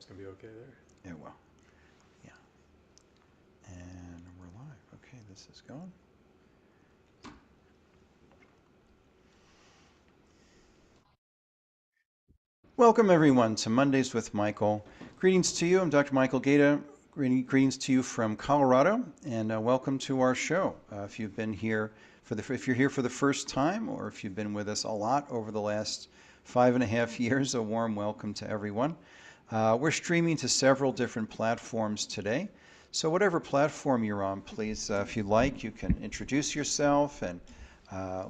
it's going to be okay there. It will. Yeah. And we're live. Okay, this is going. Welcome, everyone, to Mondays with Michael. Greetings to you. I'm Dr. Michael Gaeta. Greetings to you from Colorado, and welcome to our show. If you've been here if you're here for the first time, or if you've been with us a lot over the last 5.5 years, a warm welcome to everyone. We're streaming to several different platforms today. So whatever platform you're on, please, if you'd like, you can introduce yourself and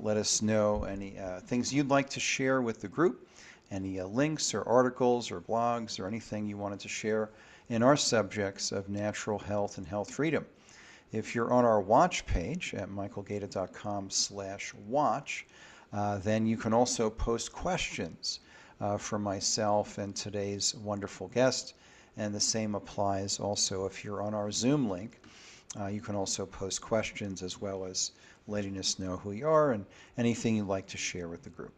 let us know any things you'd like to share with the group, any links or articles or blogs or anything you wanted to share in our subjects of natural health and health freedom. If you're on our watch page at michaelgaeta.com/watch, then you can also post questions for myself and today's wonderful guest. And the same applies also if you're on our Zoom link. You can also post questions as well as letting us know who you are and anything you'd like to share with the group.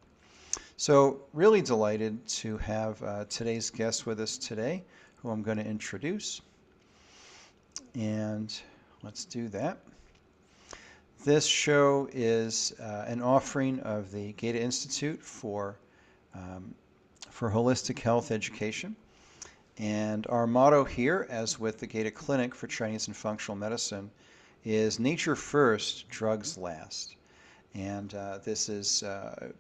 So really delighted to have today's guest with us today, who I'm going to introduce. And let's do that. This show is an offering of the Gaeta Institute for Holistic Health Education. And our motto here, as with the Gaeta Clinic for Chinese and Functional Medicine, is nature first, drugs last. And this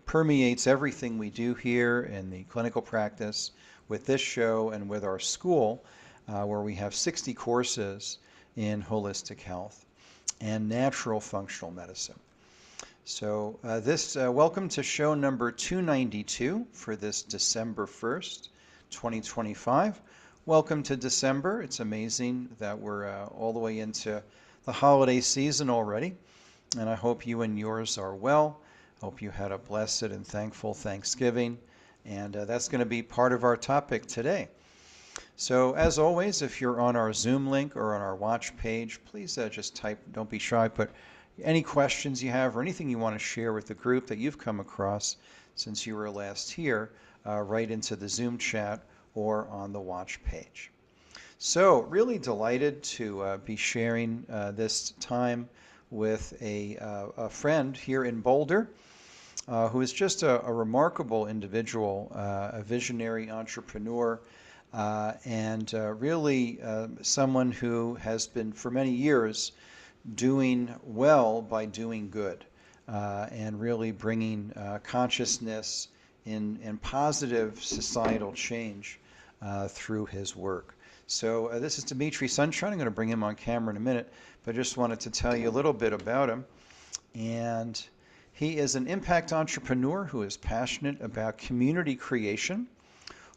permeates everything we do here in the clinical practice with this show and with our school, where we have 60 courses in holistic health and natural functional medicine. So welcome to show number 292 for this December 1st, 2025. Welcome to December. It's amazing that we're all the way into the holiday season already. And I hope you and yours are well. Hope you had a blessed and thankful Thanksgiving. And that's going to be part of our topic today. So as always, if you're on our Zoom link or on our watch page, please just type, don't be shy, put any questions you have or anything you want to share with the group that you've come across since you were last here, right into the Zoom chat or on the watch page. So really delighted to be sharing this time with a friend here in Boulder, who is just a remarkable individual, a visionary entrepreneur, and really someone who has been for many years doing well by doing good, and really bringing consciousness and positive societal change through his work. So this is Dimitri Sunshine. I'm going to bring him on camera in a minute, but I just wanted to tell you a little bit about him. And he is an impact entrepreneur who is passionate about community creation,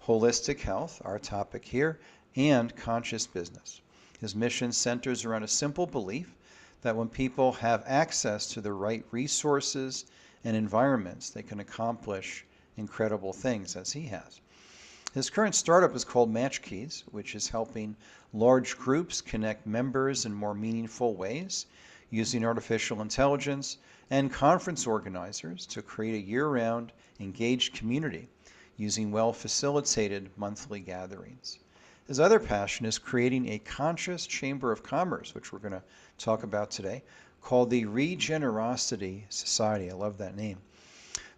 holistic health, our topic here, and conscious business. His mission centers around a simple belief that when people have access to the right resources and environments, they can accomplish incredible things, as he has. His current startup is called Match Keys, which is helping large groups connect members in more meaningful ways using artificial intelligence and conference organizers to create a year-round engaged community using well-facilitated monthly gatherings. His other passion is creating a conscious chamber of commerce, which we're going to talk about today, called the Regenerosity Society. I love that name.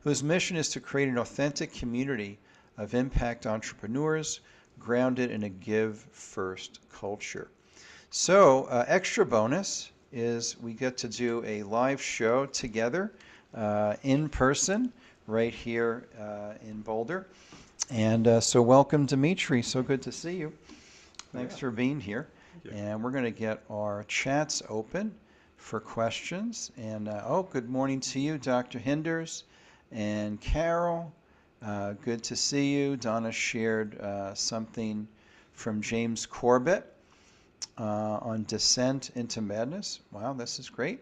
Whose mission is to create an authentic community of impact entrepreneurs grounded in a give-first culture. So extra bonus is we get to do a live show together in person right here in Boulder. And so welcome, Dimitri. So good to see you. Thanks for being here. And we're going to get our chats open for questions. And good morning to you, Dr. Hinders and Carol. Good to see you. Donna shared something from James Corbett on descent into madness. Wow, this is great.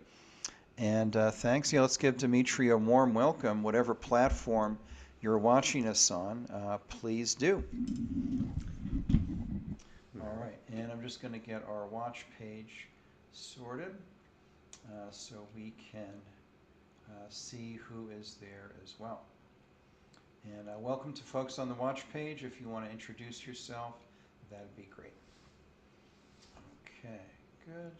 And thanks. Yeah, let's give Dimitri a warm welcome, whatever platform you're watching us on, please do. All right, and I'm just going to get our watch page sorted so we can see who is there as well. And welcome to folks on the watch page. If you want to introduce yourself, that'd be great. Okay, good.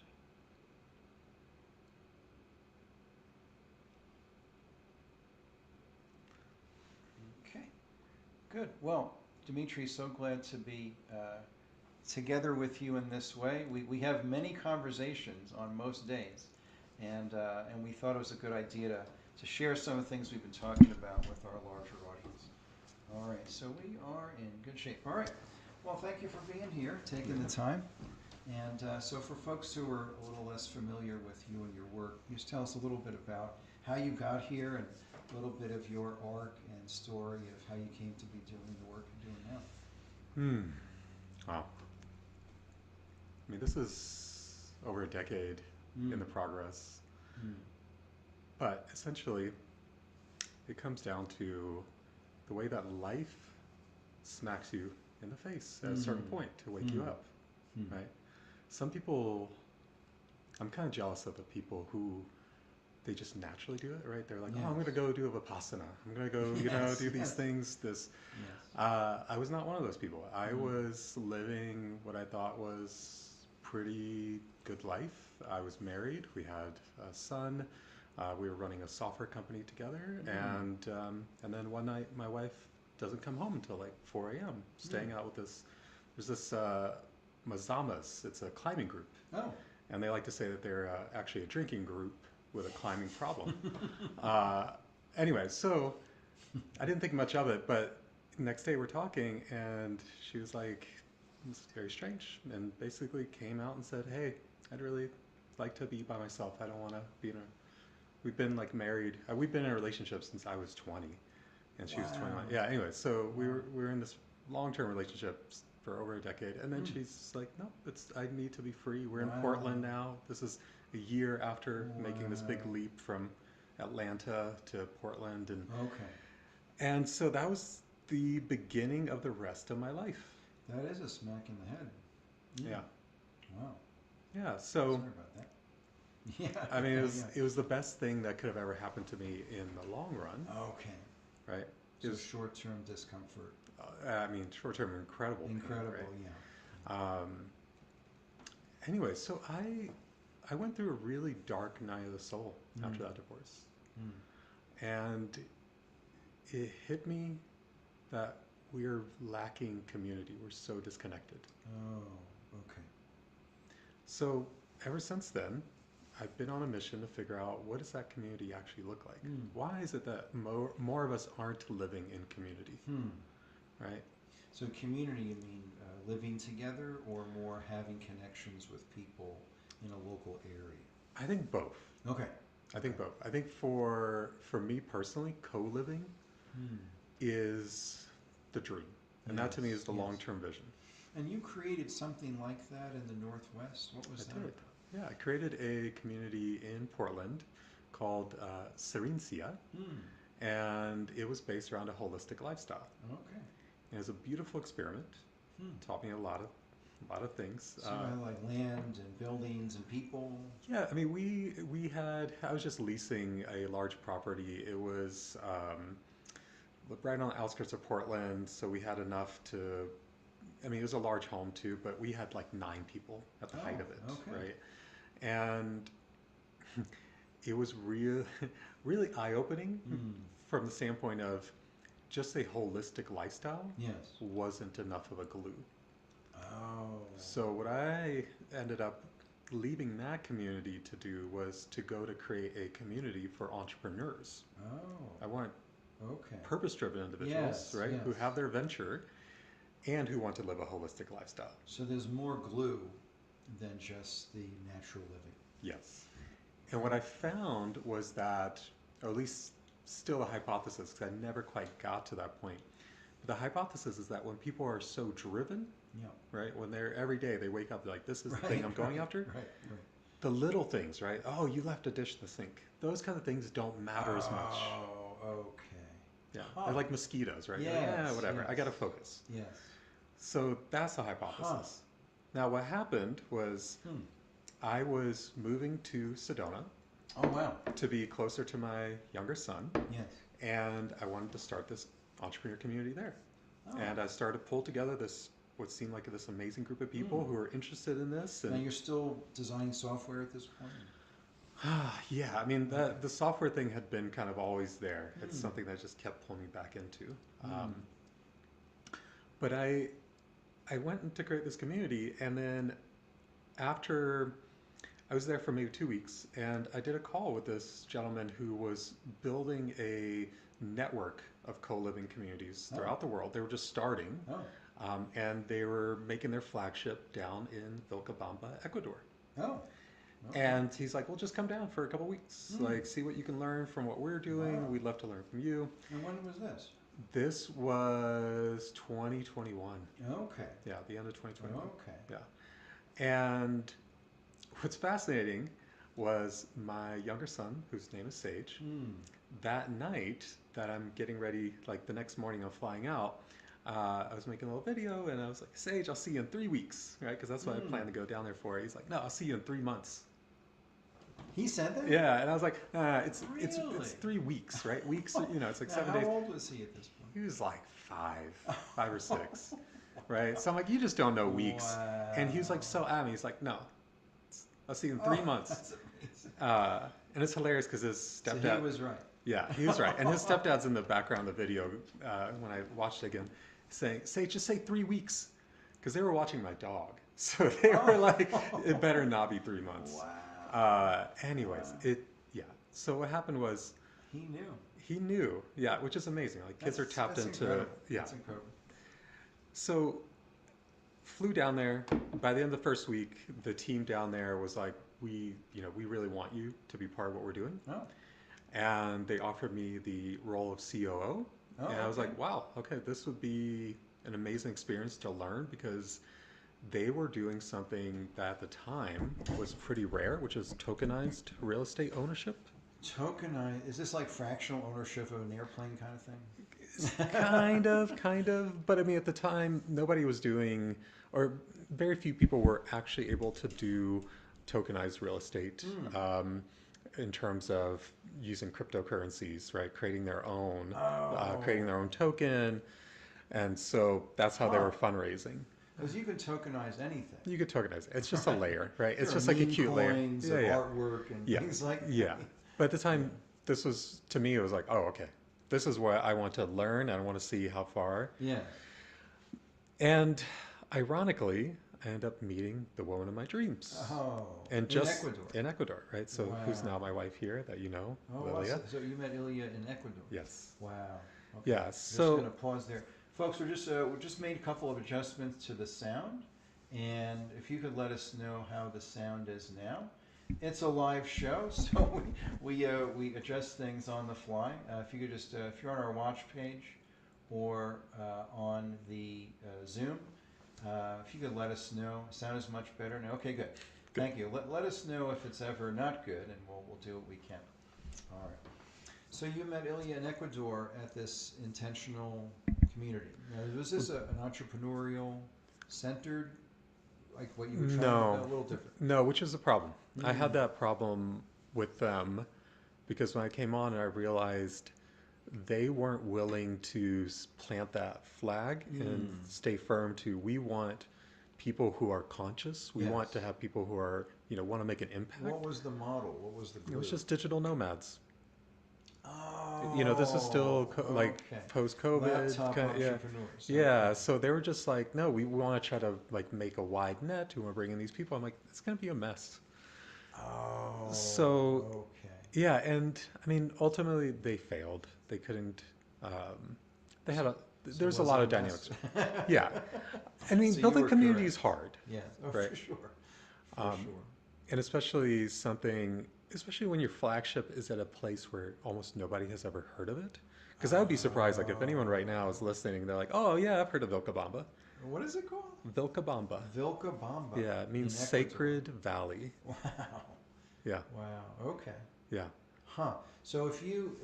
Okay, good. Well, Dimitri, so glad to be together with you in this way. We have many conversations on most days, and we thought it was a good idea to share some of the things we've been talking about with our larger audience. All right, so we are in good shape. All right, well, thank you for being here, taking the time. And so for folks who are a little less familiar with you and your work, just tell us a little bit about how you got here and a little bit of your arc and story of how you came to be doing the work you're doing now. Wow. I mean, this is over a decade in the progress. But essentially, it comes down to the way that life smacks you in the face at a certain point to wake you up, right? Some people, I'm kind of jealous of the people who they just naturally do it, right? They're like, oh, I'm going to go do a Vipassana. I'm going to go, do these things. I was not one of those people. I was living what I thought was pretty good life. I was married. We had a son. We were running a software company together. And then one night, my wife doesn't come home until like 4 a.m. Staying out with there's this Mazamas. It's a climbing group. Oh. And they like to say that they're actually a drinking group with a climbing problem. Anyway, so I didn't think much of it, but the next day we're talking, and she was like, this is very strange, and basically came out and said, hey, I'd really like to be by myself. I don't want to be in a... We've been like married. We've been in a relationship since I was 20, and she was 21. Yeah, anyway, so we were in this long-term relationship for over a decade, and then she's like, no, I need to be free. We're in Portland now. This is a year after making this big leap from Atlanta to Portland, and so that was the beginning of the rest of my life. That is a smack in the head. Yeah. Wow. Yeah. So. Sorry about that. Yeah. I mean, it was the best thing that could have ever happened to me in the long run. Okay. Right. So short-term discomfort. I mean, short-term incredible. Incredible. Pain, right? Yeah. Anyway, so I went through a really dark night of the soul after that divorce, and it hit me that we're lacking community. We're so disconnected. Oh, okay. So ever since then, I've been on a mission to figure out what does that community actually look like? Why is it that more of us aren't living in community? Right? So community, you mean living together, or more having connections with people in a local area? I think both. Okay. I think both. I think for me personally, co-living is the dream. And that to me is the long-term vision. And you created something like that in the Northwest. What was that? I did. Yeah, I created a community in Portland called Serencia, and it was based around a holistic lifestyle. Okay. It was a beautiful experiment. Taught me a lot of things. So like land and buildings and people. Yeah, I mean I was just leasing a large property. It was right on the outskirts of Portland, so we had enough to. I mean, it was a large home too, but we had like 9 people at the height of it, right? And it was really eye-opening from the standpoint of just a holistic lifestyle wasn't enough of a glue. Oh. So what I ended up leaving that community to do was to go to create a community for entrepreneurs. Oh. I want purpose-driven individuals, right, who have their venture and who want to live a holistic lifestyle. So there's more glue than just the natural living. Yes. And what I found was that, or at least still a hypothesis, because I never quite got to that point. The hypothesis is that when people are so driven, right, when they're every day they wake up like, this is the thing I'm going after. Right. The little things, right? Oh, you left a dish in the sink. Those kind of things don't matter as much. Oh, okay. Yeah, they're like mosquitoes, right? Yeah, whatever. I got to focus. Yes. So that's the hypothesis. Now, what happened was I was moving to Sedona. Oh, wow. To be closer to my younger son. Yes. And I wanted to start this entrepreneur community there. And I started to pull together this what seemed like this amazing group of people who were interested in this. Now And you're still designing software at this point? yeah, I mean, Okay. the software thing had been kind of always there. It's Mm. something that just kept pulling me back into. Mm. But I went to create this community, and then after I was there for maybe 2 weeks, and I did a call with this gentleman who was building a network of co-living communities throughout the world. They were just starting, Oh. and they were making their flagship down in Vilcabamba, Ecuador. Oh. Okay. And he's like, "Well, just come down for a couple weeks, Mm. like see what you can learn from what we're doing. Wow. We'd love to learn from you." And when was this? This was 2021. Okay. Yeah, the end of 2021. Okay. Yeah. And what's fascinating was my younger son, whose name is Sage, Mm. that night that I'm getting ready, like the next morning I'm flying out, I was making a little video and I was like, "Sage, I'll see you in 3 weeks," right? Because that's what I plan to go down there for. He's like, "No, I'll see you in 3 months." He said that? Yeah, and I was like, it's Really? 3 weeks, right? Weeks, it's like Now, 7 how days. old was he at this point? He was like 5 or 6, right? So I'm like, you just don't know weeks. Wow. And he was like so at me. He's like, "No, I'll see you in 3 months." That's amazing. And it's hilarious because his So stepdad. he was right. Yeah, he was right. And his stepdad's in the background of the video when I watched it again, saying, just say 3 weeks. Because they were watching my dog. So they were like, it better not be 3 months. Wow. Anyways, yeah. So what happened was, He knew. he knew, yeah, which is amazing. Like kids are tapped That's into, incredible. yeah. That's incredible. So flew down there. By the end of the first week, the team down there was like, we really want you to be part of what we're doing. Oh. And they offered me the role of COO. Oh, And I was okay. like, wow, okay, this would be an amazing experience to learn because they were doing something that at the time was pretty rare, which is tokenized real estate ownership. Tokenized. Is this like fractional ownership of an airplane kind of thing? Kind of. But I mean, at the time, nobody was doing, or very few people were actually able to do tokenized real estate in terms of using cryptocurrencies, right? Creating their own, creating their own token. And so that's how they were fundraising. Because you can tokenize anything. You could tokenize it. It's just a layer, right? It's There just are like a meme cute layer. coins Yeah, of yeah. artwork and Yeah. things like that. Yeah. But at the time, this was, to me, it was like, oh, okay. This is what I want to learn. I want to see how far. Yeah. And ironically, I end up meeting the woman of my dreams. Oh. And just in Ecuador. in Ecuador, right? So who's Wow. now my wife here that you know, Oh, wow. Lilia? So you met Ilya in Ecuador. Yes. Wow. Okay. Yeah. Just So gonna pause there, folks. We just made a couple of adjustments to the sound, and if you could let us know how the sound is now. It's a live show, so we adjust things on the fly. If you could just if you're on our watch page or on the Zoom, if you could let us know. Sound is much better now. Okay, good. Thank you. Let us know if it's ever not good, and we'll do what we can. All right. So you met Ilya in Ecuador at this intentional community. Now, was this an entrepreneurial centered, like what you were trying to no, do? A little different. no, which is a problem. I had that problem with them because when I came on, I realized they weren't willing to plant that flag and stay firm to we want people who are conscious. We want to have people who are, want to make an impact. What was the model? What was the glue? It was just digital nomads. Oh, This is still like okay. post-COVID. Laptop yeah. entrepreneurs. Yeah, Okay. so they were just like, no, we want to try to like make a wide net. We want to bring in these people. I'm like, it's going to be a mess. Oh. So, Okay. yeah, and I mean, ultimately they failed. They couldn't. They had there's a was lot it of a mess? dynamics. Yeah, I mean, So you building were community correct. is hard, Yeah. Oh, Right. for sure. For Um, sure. and especially when your flagship is at a place where almost nobody has ever heard of it. Because I would be surprised, like if anyone right now is listening, they're like, oh yeah, I've heard of Vilcabamba. What is it called? Vilcabamba. Vilcabamba. Yeah, it means in Ecuador. sacred valley. Wow. Yeah, Wow. Okay. yeah. Huh. So if you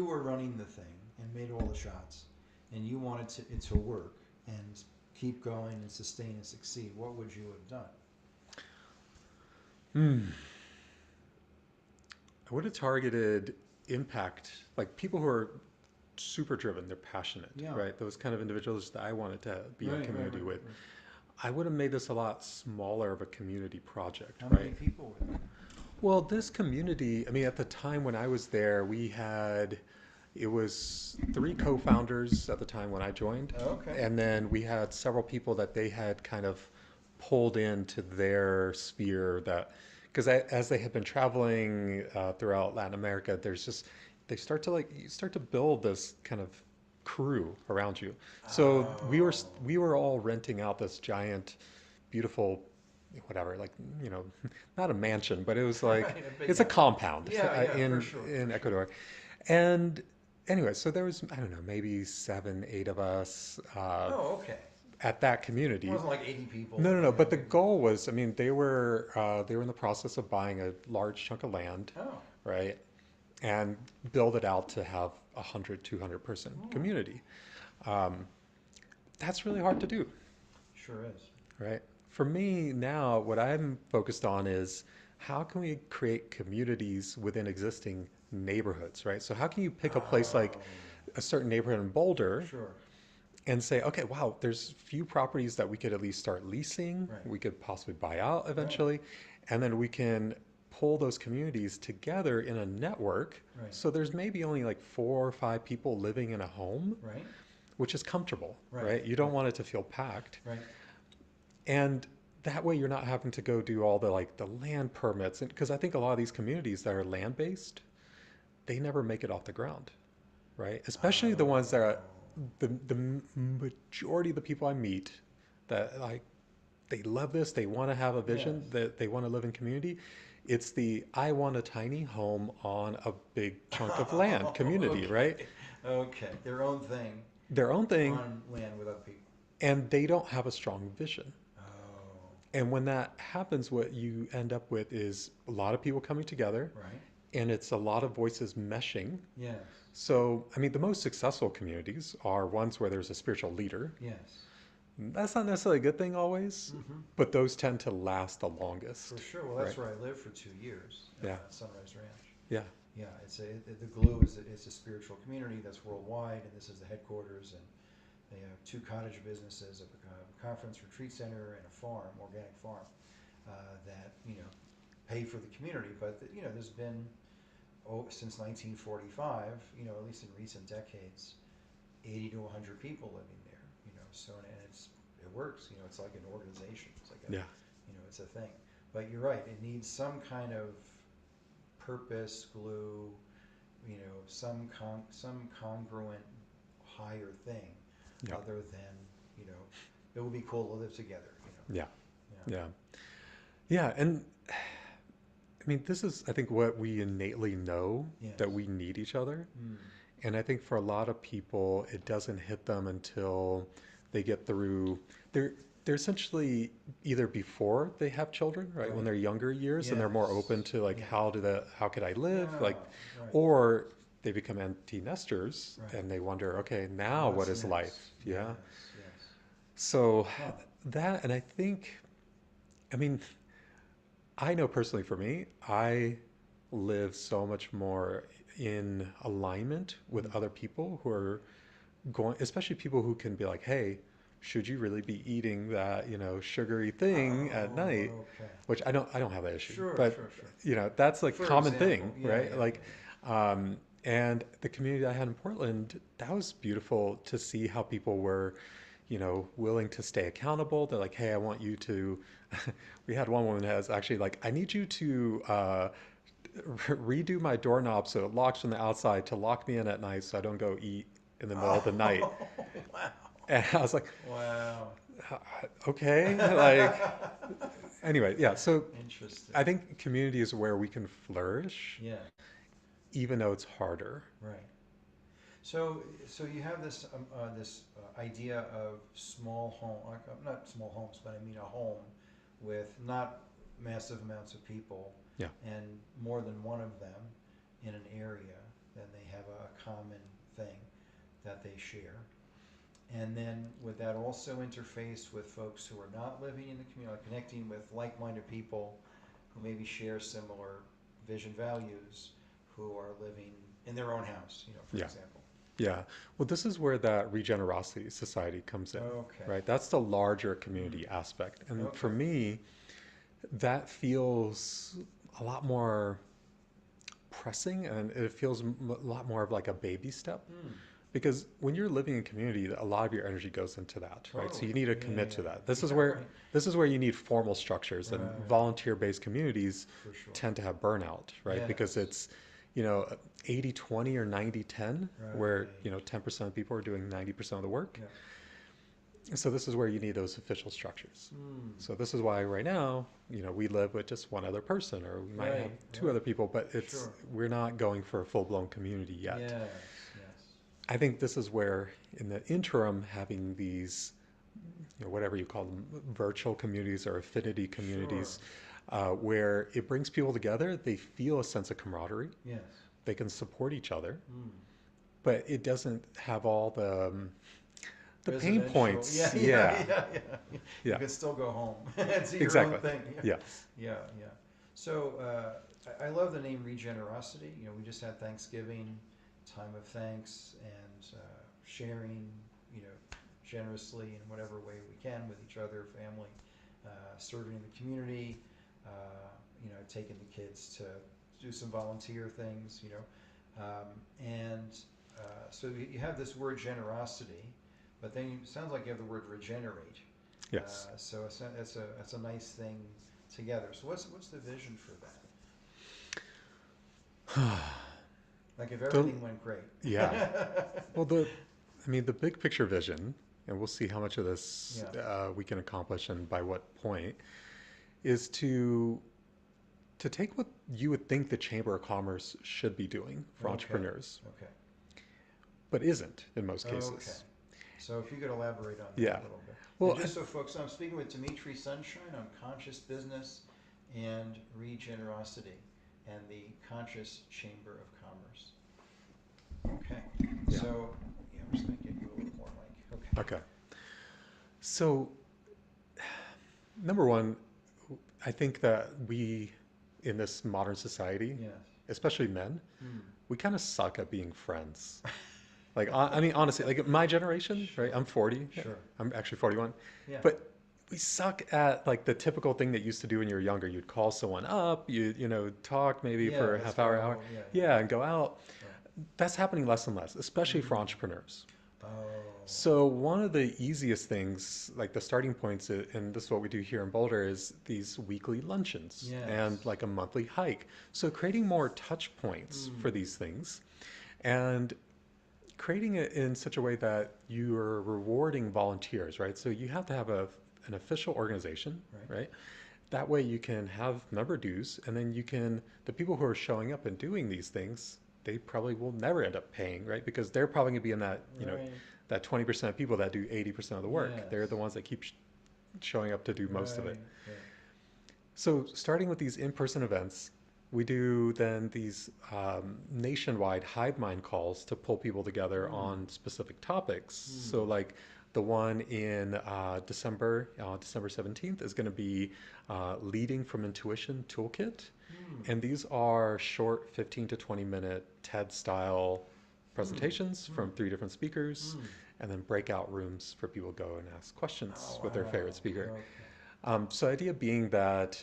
were running the thing and made all the shots, and you wanted it to work and keep going and sustain and succeed, what would you have done? I would have targeted impact, like people who are super driven, they're passionate, Yeah. right? Those kind of individuals that I wanted to be in community with. Right. I would have made this a lot smaller of a community project, How right? many people were there? Well, this community, I mean, at the time when I was there, it was three co-founders at the time when I joined. Oh, okay. And then we had several people that they had kind of pulled into their sphere because as they had been traveling throughout Latin America, you start to build this kind of crew around you. So Oh. we were all renting out this giant, beautiful, whatever, like, you know, not a mansion, but it was like, Right, but it's yeah. a compound For sure. in For Ecuador. And anyway, so there was, I don't know, maybe 7, 8 of us Sure. Oh, okay. at that It community. wasn't like 80 people. No. But the Okay. goal was, I mean, they were in the process of buying a large chunk of land, Oh. right, and build it out to have 100, 200 person Ooh. community. Um, that's really hard to do, Sure is. right? For me now, what I'm focused on is how can we create communities within existing neighborhoods, right? So how can you pick a place like Oh. a certain neighborhood in Boulder Sure. and say, okay, wow, there's few properties that we could at least start leasing, Right. we could possibly buy out Right. eventually, and then we can pull those communities together in a network. Right. So there's maybe only like 4 or 5 people living in a home, Right. which is comfortable, Right. right? You don't Right. want it to feel packed. Right. And that way you're not having to go do all the land permits. And because I think a lot of these communities that are land based, they never make it off the ground, right? Especially the ones that are the majority of the people I meet that like they love this, they want to have a vision, Yes. that they want to live in community. It's the I want a tiny home on a big chunk of land community, Okay. right? Okay. Their own thing Their own thing, on land with other people. and they don't have a strong vision. Oh. And when that happens, what you end up with is a lot of people coming together, Right. and it's a lot of voices meshing. Yes. So, I mean, the most successful communities are ones where there's a spiritual leader. Yes. That's not necessarily a good thing always, Mm-hmm. but those tend to last the longest. For sure. Well, that's right? where I lived for 2 years Yeah. at Sunrise Ranch. Yeah. Yeah, the Glue is a spiritual community that's worldwide, and this is the headquarters. And they have 2 cottage businesses, a conference retreat center, and a farm, organic farm, that pay for the community. But there's been since 1945, at least in recent decades, 80 to 100 people living there. So and it works. It's like an organization. It's like Yeah. it's a thing. But you're right. It needs some kind of purpose, glue, some congruent higher thing, Yeah. other than it would be cool to live together. Yeah. Yeah. Yeah. Yeah. And I mean, this is, I think, what we innately know, Yes. that we need each other. Mm. And I think for a lot of people, it doesn't hit them until they get through. They're essentially either before they have children, right? When Right. they're younger years, and they're more Yes. open to like Yeah. how could I live, Yeah, like, right. or they become empty nesters Right. and they wonder, okay, now what What's is next? life? Yeah. Yes. So Huh. that, and I think, I mean, I know personally for me, I live so much more in alignment with Mm. other people who are going, especially people who can be like, hey, should you really be eating that, sugary thing at night? Okay. Which I don't have that issue, Sure. but Sure. that's like For common example. thing, Yeah. right? Yeah. Like, and the community I had in Portland, that was beautiful to see how people were, willing to stay accountable. They're like, hey, I want you to, we had one woman that was actually like, I need you to redo my doorknob so it locks from the outside to lock me in at night so I don't go eat in the middle of the night. Wow. And I was like, Wow. okay, like, anyway, yeah. So Interesting. I think community is where we can flourish, Yeah. even though it's harder. Right. So you have this idea of small home, not small homes, but I mean a home with not massive amounts of people, Yeah. and more than one of them in an area. Then they have a common thing that they share. And then would that also interface with folks who are not living in the community, like connecting with like-minded people who maybe share similar vision values, who are living in their own house, for Yeah. example? Yeah. Well, this is where that regenerosity society comes in, Okay. right? That's the larger community aspect. And for Okay. me, that feels a lot more pressing and it feels a lot more of like a baby step. Mm. Because when you're living in community, a lot of your energy goes into that, right? So Totally. you need to Yeah, yeah, commit yeah, to that. This is yeah. where Right. this is where you need formal structures, and Right. volunteer-based communities For sure. tend to have burnout, right? Because Yes. it's, 80-20 or 90-10, where, Right. 10% of people are doing 90% of the work. Yeah. So this is where you need those official structures. Mm. So this is why right now, we live with just one other person, or we might have Right. two Right. other people, but Sure. we're not going for a full-blown community yet. Yes. Yes. I think this is where, in the interim, having these, whatever you call them, virtual communities or affinity Sure. communities, where it brings people together, they feel a sense of camaraderie, Yes. they can support each other, Mm. but it doesn't have all the pain Residential. points. Yeah. Yeah. Yeah, Yeah. Yeah. You yeah, can still go home and do your own exactly. thing. Yeah. Yeah, Yeah. Yeah. So I love the name regenerosity. We just had Thanksgiving, time of thanks, and sharing. You know, generously in whatever way we can with each other, family, serving the community. Taking the kids to do some volunteer things. And so you have this word generosity, but then it sounds like you have the word regenerate. yes. So it's a nice thing together. So what's the vision for that? Like if The, everything went great. yeah. Well, the big picture vision, and we'll see how much of this Yeah. we can accomplish and by what point, is to take what you would think the Chamber of Commerce should be doing for Okay. entrepreneurs, Okay. but isn't in most Okay. cases. So if you could elaborate on that Yeah. a little bit. Well, And just so folks, I'm speaking with Dimitri Sunshine on conscious business and regenerosity and the Conscious Chamber of Commerce. Okay. Yeah. So, I'm just going to give you a little more mic. Okay. Okay. So, number one, I think that we, in this modern society, Yes. especially men, Hmm. we kind of suck at being friends. Like, I mean, honestly, like my generation, right? I'm 40. Sure. I'm actually 41. Yeah. But we suck at like the typical thing that you used to do when you were younger. You'd call someone up, talk maybe Yeah, for a let's half hour, go. hour. Yeah. Yeah, and go out. Right. That's happening less and less, especially for Mm. entrepreneurs. Oh. So one of the easiest things, like the starting points, and this is what we do here in Boulder, is these weekly luncheons and Yes. like a monthly hike. So creating more touch points for Mm. these things, and creating it in such a way that you are rewarding volunteers, right? So you have to have an official organization, Right. right? That way you can have member dues, and then the people who are showing up and doing these things, they probably will never end up paying, right? Because they're probably going to be in that, Right. that 20% of people that do 80% of the work. Yes. They're the ones that keep showing up to do most of it. Right. So starting with these in-person events, we do then these nationwide hive mind calls to pull people together Mm. on specific topics. Mm. So like the one in December 17th is going to be Leading from Intuition Toolkit. Mm. And these are short 15 to 20 minute TED style presentations from 3 different speakers, Mm. and then breakout rooms for people to go and ask questions Oh, with their wow. favorite speaker. Okay. So the idea being that,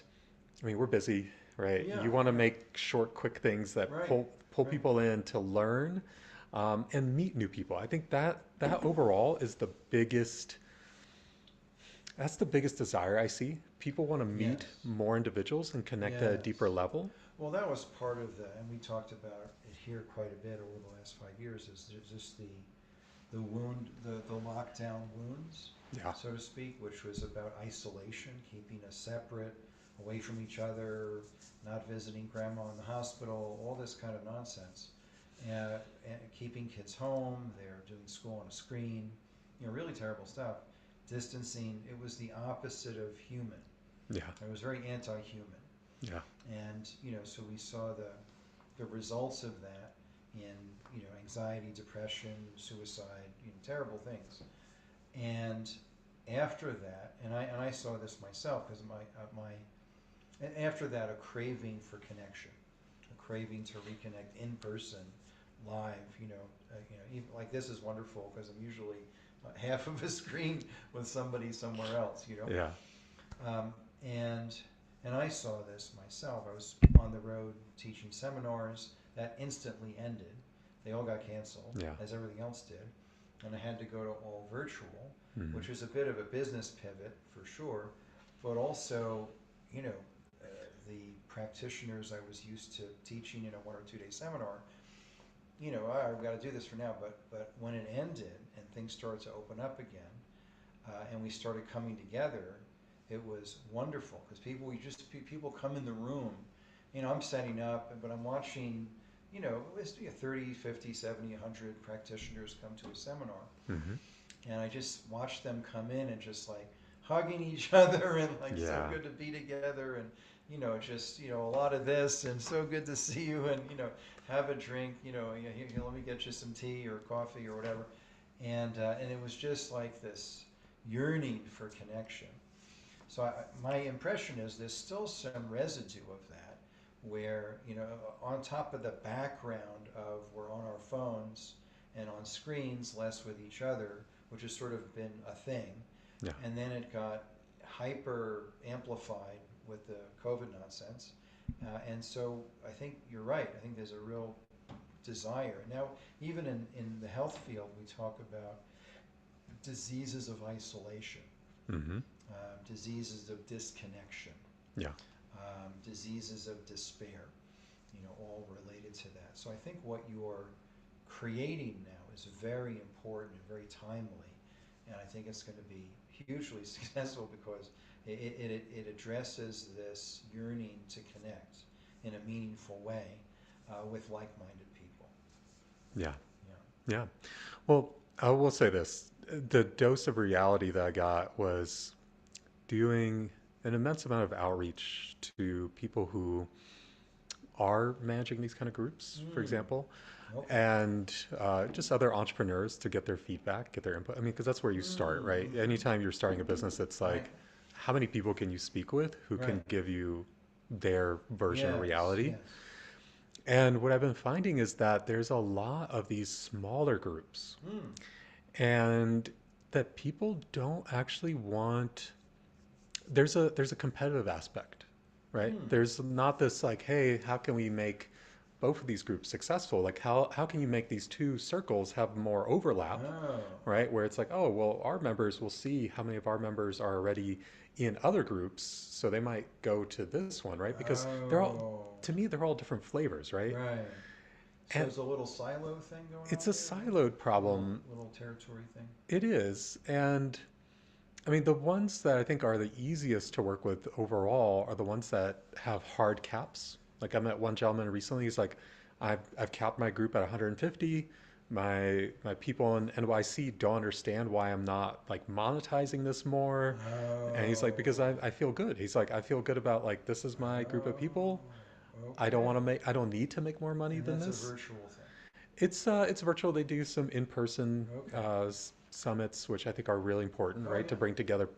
I mean, we're busy, right? Yeah, You want to yeah. make short, quick things that Right, pull right. people in to learn and meet new people. I think that overall is that's the biggest desire I see. People want to meet Yes. more individuals and connect at a deeper Yes. level. Well, that was part of and we talked about it here quite a bit over the last 5 years. Is there's just the wound, the lockdown wounds, Yeah. so to speak, which was about isolation, keeping us separate, away from each other, not visiting grandma in the hospital, all this kind of nonsense, and keeping kids home. They're doing school on a screen, really terrible stuff. Distancing. It was the opposite of human. Yeah. It was very anti-human. Yeah. And so we saw the results of that in anxiety, depression, suicide, terrible things. And after that, and I saw this myself because and after that, a craving for connection, a craving to reconnect in person live, even like this is wonderful because I'm usually half of a screen with somebody somewhere else, Yeah. Um, and and I saw this myself. I was on the road teaching seminars that instantly ended. They all got canceled, Yeah. as everything else did, and I had to go to all virtual, Mm-hmm. which was a bit of a business pivot for sure, but also, you know, uh, the practitioners I was used to teaching in a 1 or 2 day seminar, I've got to do this for now. But when it ended and things started to open up again, and we started coming together, it was wonderful because people come in the room. I'm setting up, but I'm watching. It's 30, 50, 70, 100 practitioners come to a seminar, Mm-hmm. and I just watch them come in and just like hugging each other and like so Yeah. good to be together and just a lot of this and so good to see you and have a drink, here, let me get you some tea or coffee or whatever, and it was just like this yearning for connection. So my impression is there's still some residue of that, where on top of the background of we're on our phones and on screens less with each other, which has sort of been a thing, Yeah. and then it got hyper amplified with the COVID nonsense, and so I think you're right. I think there's a real desire now, even in the health field, we talk about diseases of isolation, Mm-hmm. diseases of disconnection, Yeah. diseases of despair, all related to that. So I think what you're creating now is very important and very timely, and I think it's going to be hugely successful because it addresses this yearning to connect in a meaningful way with like-minded people. Yeah. Yeah. Yeah. Well, I will say this. The dose of reality that I got was doing an immense amount of outreach to people who are managing these kind of groups, for Mm. example, Okay. and just other entrepreneurs to get their feedback, get their input. I mean, because that's where you start, right? Mm-hmm. Anytime you're starting a business, it's Right. like, how many people can you speak with who Right. can give you their version of Yes. reality? Yes. And what I've been finding is that there's a lot of these smaller groups, Mm. and that people don't actually want. There's a competitive aspect, right? Mm. There's not this like, hey, how can we make both of these groups successful? Like how can you make these two circles have more overlap, Oh. right? Where it's like, oh, well, our members will see how many of our members are already in other groups, so they might go to this one, right? Because they're all, Oh. to me, they're all different flavors, right? Right. So And there's a little silo thing going it's on a there, maybe? siloed Little problem. little territory thing. It is. And I mean, the ones that I think are the easiest to work with overall are the ones that have hard caps. Like I met one gentleman recently. He's like, I've capped my group at 150. My people in NYC don't understand why I'm not like monetizing this more. And he's like, because Oh. I feel good. He's like, I feel good about like this is my group of people. Oh. Okay. I don't need to make more money And than that's a this. virtual thing. It's virtual. They do some in-person Okay. summits, which I think are really important, Oh right? To yeah. bring together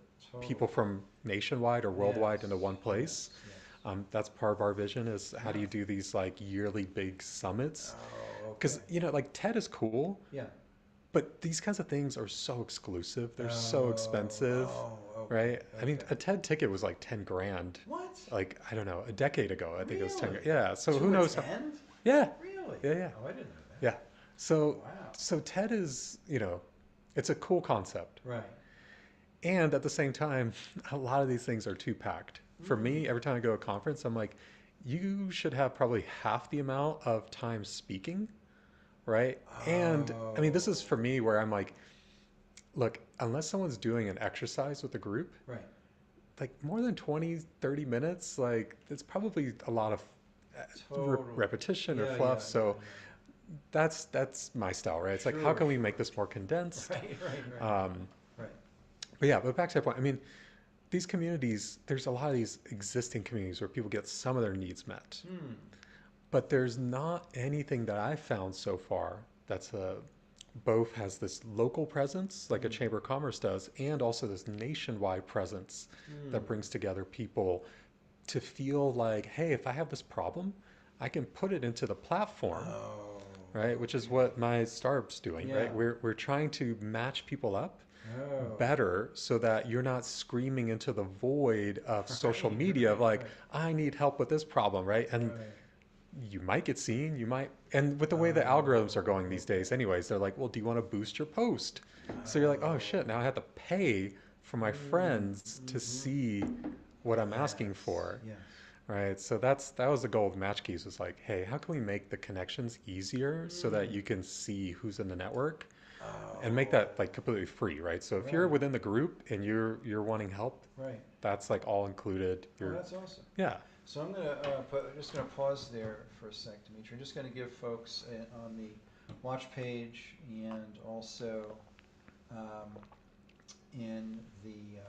people Totally. from nationwide or worldwide into Yes. one place. Yes. Yes. That's part of our vision is how do Yeah. you do these like yearly big summits? Oh. Okay. Because like TED is cool, Yeah. but these kinds of things are so exclusive. They're so Oh. expensive, Oh. Okay. right? I mean, Okay. a TED ticket was like 10 grand. What? Like I don't know, a decade ago, I think it was 10 Really? grand. Yeah. So who To knows? How, attend? yeah. Really? Yeah. Yeah. Oh, I didn't know that. Yeah. So Wow. so TED is, it's a cool concept. Right. And at the same time, a lot of these things are too packed. For Mm. me, every time I go to a conference, I'm like, you should have probably half the amount of time speaking, right? And I mean, this is Oh. for me where I'm like, look, unless someone's doing an exercise with a group, Right. like more than 20, 30 minutes, like it's probably a lot of Totally. repetition or Yeah. fluff. Yeah. Yeah. So that's my style, right? It's like, how Sure. can we make Sure. this more condensed? Right. Right. Right. Um, Right. but yeah, but back to that point, I mean, these communities, there's a lot of these existing communities where people get some of their needs met, Hmm. but there's not anything that I've found so far that's both has this local presence, like a Hmm. Chamber of Commerce does, and also this nationwide presence Hmm. that brings together people to feel like, hey, if I have this problem, I can put it into the platform, Oh. right? Which is what my startup's doing, Yeah. right? We're trying to match people up Oh. better so that you're not screaming into the void of social Right, media of like, right, I need help with this problem, right? And right. you might get seen, you might, and with the way the algorithms are Oh, going these days, okay. anyways, they're like, well, do you want to boost your post? So you're like, oh Oh. shit, now I have to pay for my friends to Mm-hmm. see what I'm asking Yes, for, yes. right? So that was the goal of Match Keys, was like, hey, how can we make the connections easier so that Mm. you can see who's in the network and make Oh, that like completely free, right? So if you're right, within the group and you're wanting help, right. that's like all included. Oh, You're that's awesome. yeah. So I'm gonna just gonna pause there for a sec, Dimitri. I'm just gonna give folks on the watch page and also um, in the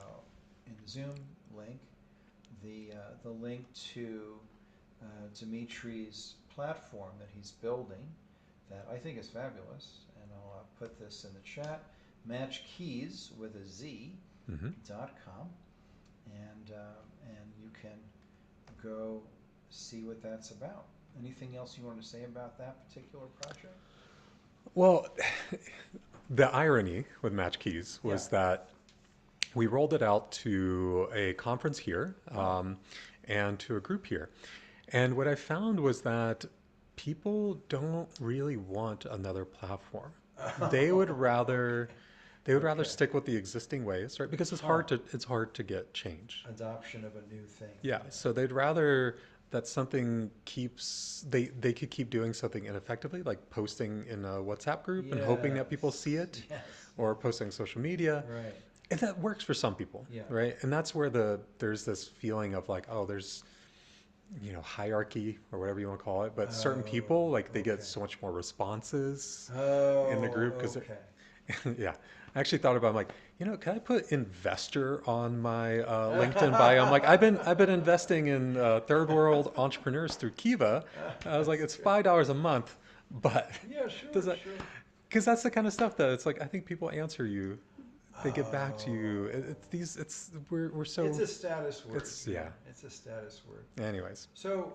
Zoom link the link to Dimitri's platform that he's building that I think is fabulous, and I'll put this in the chat. Matchkeys with a Z Mm-hmm. .com, and you can go see what that's about. Anything else you want to say about that particular project? Well, the irony with Match Keys Yeah. was that we rolled it out to a conference here Oh. and to a group here. And what I found was that people don't really want another platform. They would rather they would rather Okay. stick with the existing ways, right? Because Huh. it's hard to get change. Adoption of a new thing. Yeah, so they'd rather that something keeps they could keep doing something ineffectively, like posting in a WhatsApp group and hoping that people see Yes. it, Yes. or posting social media. Right. And that works for some people, Yeah. right? And that's where there's this feeling of like, oh, there's hierarchy or whatever you want to call it, but certain Oh, people like they get okay. so much more responses in the Oh, group because okay. yeah, I actually thought about, I'm like, can I put investor on my LinkedIn bio? I'm like, I've been investing in third world entrepreneurs through Kiva. I was like, That's it's good. $5 a month, but Yeah, does sure, that? sure. Because that's the kind of stuff that it's like I think people answer you, they get back to you. Oh. We're It's so a status word. it's Yeah, yeah. it's a status word. Anyways, So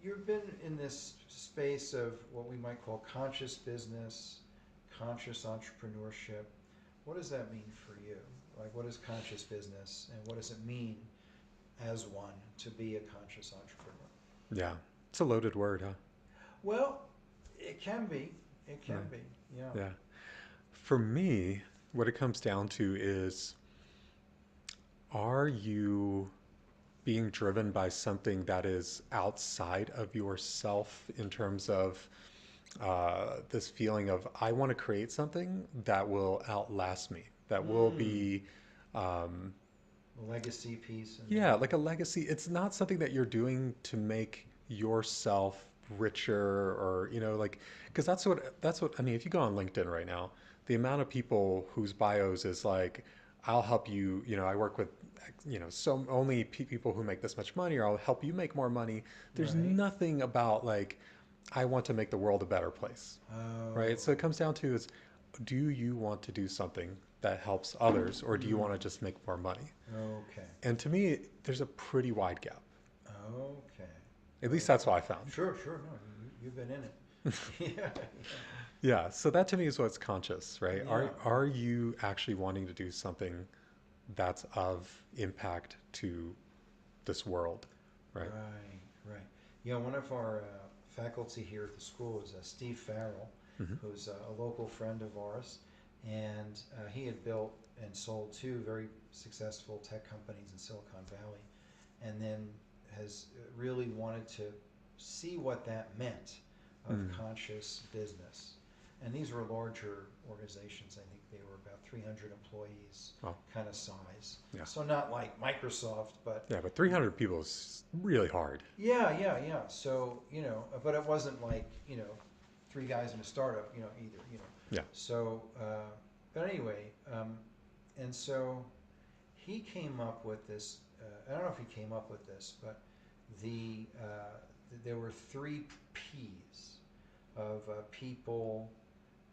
you've been in this space of what we might call conscious business, conscious entrepreneurship. What does that mean for you? Like, what is conscious business, and what does it mean as one to be a conscious entrepreneur? yeah, it's a loaded word, huh? Well, it can be. It Yeah, can be. Yeah. yeah. For me, what it comes down to is, are you being driven by something that is outside of yourself in terms of this feeling of I want to create something that will outlast me, that will Mm. be, um, The legacy piece and yeah, like a legacy. It's not something that you're doing to make yourself richer or, like, because that's what, I mean, if you go on LinkedIn right now, the amount of people whose bios is like, I'll help you, I work with, so only people who make this much money, or I'll help you make more money. There's right. nothing about like, I want to make the world a better place, right? So Oh. it comes down to is, do you want to do something that helps others, or do you want Mm. to just make more money? Okay. And to me, there's a pretty wide gap. Okay. At least that's Okay. what I found. Sure, sure. No, you've been in it. Yeah, Yeah. So that to me is what's conscious, right? yeah. Are you actually wanting to do something that's of impact to this world, right? Right, right. Yeah, one of our faculty here at the school is Steve Farrell, Hmm. who's a local friend of ours, and he had built and sold two very successful tech companies in Silicon Valley, and then has really wanted to see what that meant of Mm. conscious business. And these were larger organizations. I think they were about 300 employees Oh, kind of size. yeah. So not like Microsoft, but Yeah, but 300 people is really hard. yeah, yeah, yeah. So, but it wasn't like, three guys in a startup, either, Yeah. So, but anyway, and so he came up with this, I don't know if he came up with this, but there were three P's of people,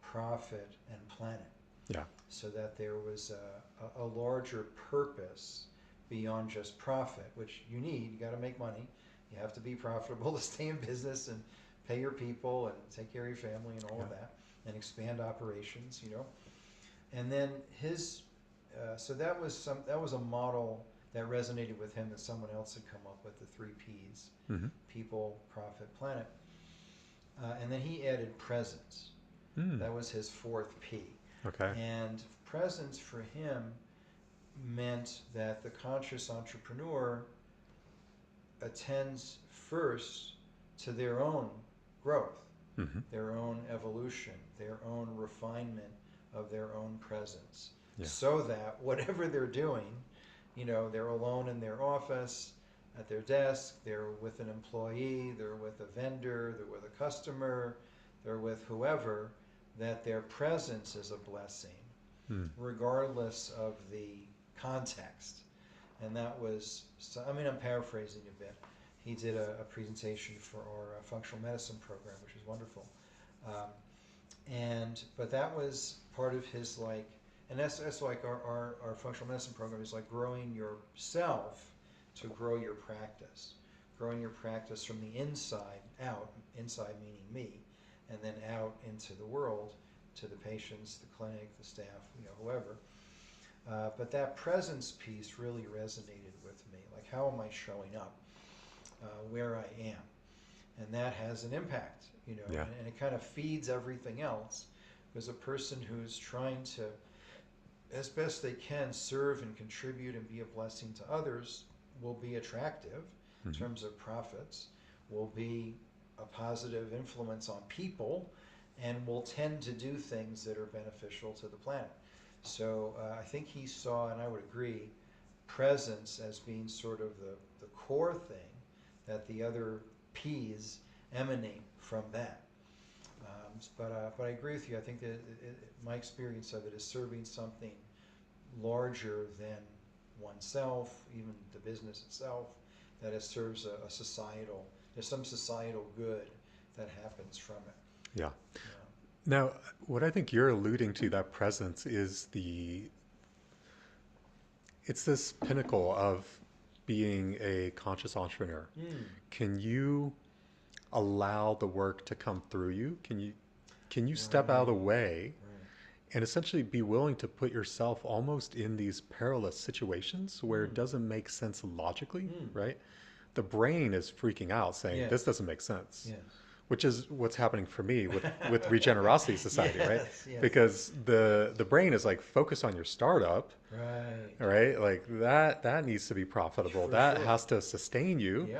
profit, and planet. Yeah. So that there was a larger purpose beyond just profit, which you need. You got to make money. You have to be profitable to stay in business and pay your people and take care of your family and all of Yeah. that, and expand operations, And then so that was a model that resonated with him that someone else had come up with, the 3 Ps: Mm-hmm. people, profit, planet. And then he added presence. Mm. That was his 4th P. Okay. And presence for him meant that the conscious entrepreneur attends first to their own growth, Mm-hmm. their own evolution, their own refinement of their own presence, Yeah. so that whatever they're doing, they're alone in their office, at their desk, they're with an employee, they're with a vendor, they're with a customer, they're with whoever, that their presence is a blessing, Mm. regardless of the context. And that was, I'm paraphrasing a bit. He did a presentation for our functional medicine program, which was wonderful. But that was part of his, and that's like our functional medicine program is like growing yourself to grow your practice. Growing your practice from the inside out, inside meaning me, and then out into the world, to the patients, the clinic, the staff, whoever. But that presence piece really resonated with me. Like, how am I showing up where I am? And that has an impact, Yeah. and it kind of feeds everything else. Because a person who's trying to, as best they can, serve and contribute and be a blessing to others will be attractive in Mm-hmm. terms of profits, will be a positive influence on people, and will tend to do things that are beneficial to the planet. So I think he saw, and I would agree, presence as being sort of the core thing, that the other P's emanate from that. But I agree with you. I think that my experience of it is serving something larger than oneself, even the business itself, that it serves there's some societal good that happens from it. Yeah. Yeah. Now, what I think you're alluding to, that presence, is it's this pinnacle of being a conscious entrepreneur. Mm. Can you allow the work to come through you? Can you step out of the way and essentially be willing to put yourself almost in these perilous situations where it doesn't make sense logically, right? The brain is freaking out saying, Yes. this doesn't make sense. Yes. Which is what's happening for me with Regenerosity Society, Yes, right? yes. Because the brain is like, focus on your startup, right? Like that needs to be profitable. For that sure. has to sustain you. Yeah.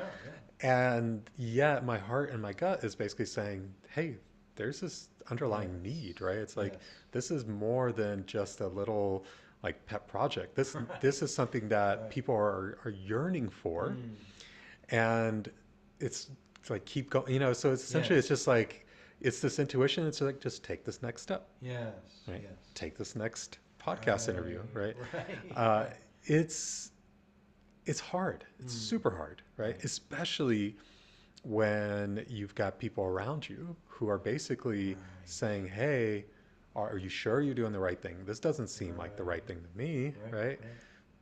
And yet my heart and my gut is basically saying, hey, there's this underlying need, right? It's like, Yes. this is more than just a little like pet project. This is something that people are yearning for. And it's like, keep going, so it's essentially, Yes. it's just like, it's this intuition. It's like, just take this next step, Yes. right? Yes. Take this next podcast interview, right? Right. It's hard. It's super hard, right? Especially when you've got people around you who are basically saying, hey, are you sure you're doing the right thing? This doesn't seem like the right thing to me, right?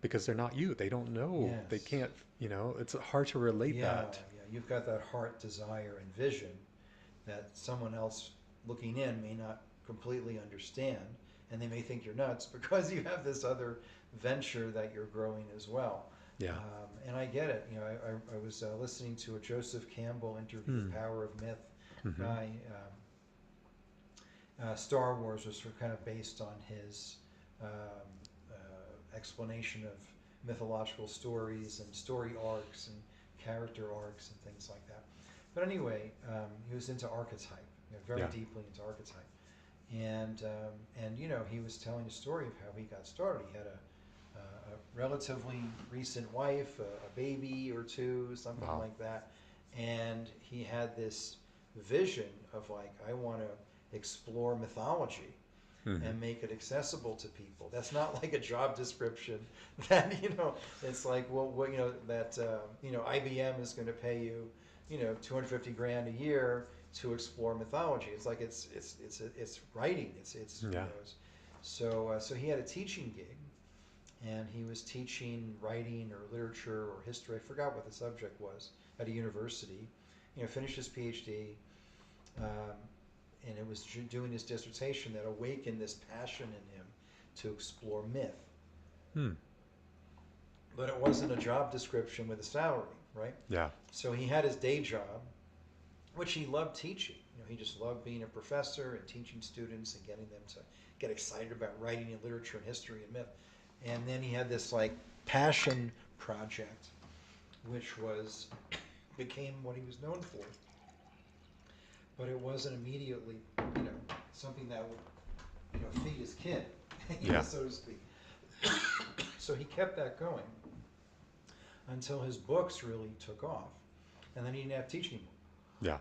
Because they're not you. They don't know. Yes. They can't, it's hard to relate that. Yeah, you've got that heart desire and vision that someone else looking in may not completely understand, and they may think you're nuts because you have this other venture that you're growing as well. Yeah. And I get it. I was listening to a Joseph Campbell interview, Power of Myth guy. Star Wars was kind of based on his explanation of mythological stories and story arcs and character arcs and things like that. But anyway, he was into archetype, very deeply into archetype. And he was telling a story of how he got started. He had a relatively recent wife, a baby or two, something like that. And he had this vision of like, I want to explore mythology and make it accessible to people. That's not like a job description that, it's like, well, that, IBM is going to pay you, $250,000 a year to explore mythology. It's like, it's writing. So he had a teaching gig, and he was teaching writing or literature or history. I forgot what the subject was, at a university. Finished his PhD, Um, and it was doing his dissertation that awakened this passion in him to explore myth. Hmm. But it wasn't a job description with a salary, right? Yeah. So he had his day job, which he loved teaching. He just loved being a professor and teaching students and getting them to get excited about writing in literature and history and myth. And then he had this like passion project, which became what he was known for. But it wasn't immediately, something that would, feed his kid, Yeah. so to speak. So he kept that going until his books really took off, and then he didn't have to teach anymore. Yeah.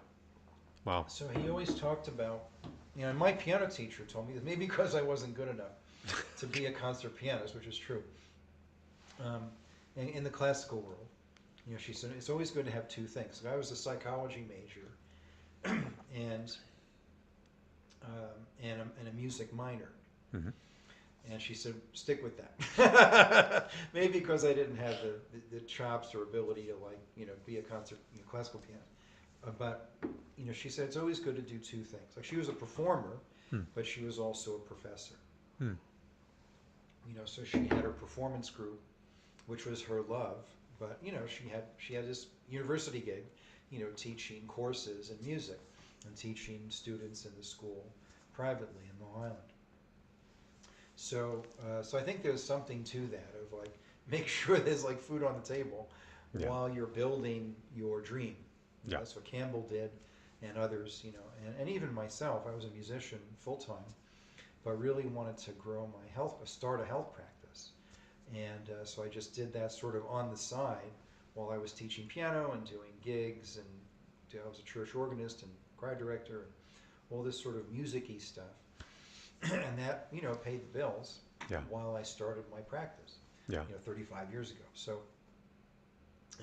Wow. So he always talked about, and my piano teacher told me that maybe because I wasn't good enough to be a concert pianist, which is true. In the classical world, she said it's always good to have two things. So I was a psychology major, and a music minor. Mm-hmm. And she said, stick with that. Maybe because I didn't have the chops or ability to be a concert classical pianist. But she said it's always good to do two things. Like she was a performer, but she was also a professor. So she had her performance group, which was her love. But she had this university gig, teaching courses in music and teaching students in the school privately in Long Island. So I think there's something to that of like make sure there's like food on the table while you're building your dream. That's what Campbell did, and others. And even myself. I was a musician full time, but really wanted to grow my start a health practice, and so I just did that sort of on the side while I was teaching piano and doing gigs, and I was a church organist and choir director, and all this sort of music-y stuff. And that paid the bills while I started my practice 35 years ago. So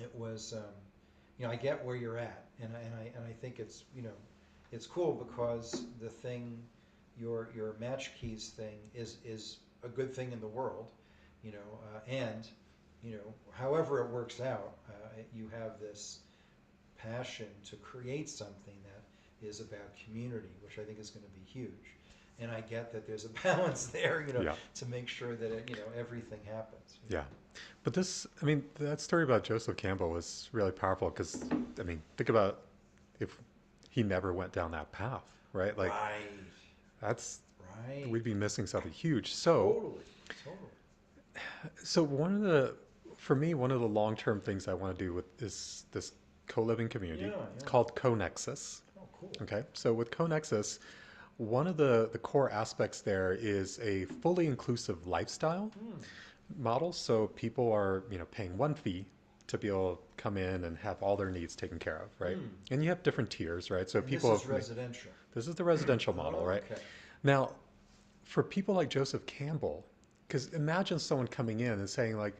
it was I get where you're at, and I think it's it's cool because the thing your Match Keys thing is a good thing in the world, and however it works out, you have this passion to create something that is about community, which I think is going to be huge. And I get that there's a balance there, to make sure that everything happens. Yeah. But that story about Joseph Campbell was really powerful because, think about if he never went down that path, right? Like, that's, we'd be missing something huge. So, so for me, one of the long-term things I want to do with is this co-living community. It's called Co-Nexus. Oh, cool. Okay. So with Co-Nexus, one of the core aspects there is a fully inclusive lifestyle model. So people are, paying one fee to be able to come in and have all their needs taken care of, right? And you have different tiers, right? So This is residential. This is the residential model, right? Okay. Now, for people like Joseph Campbell, because imagine someone coming in and saying like,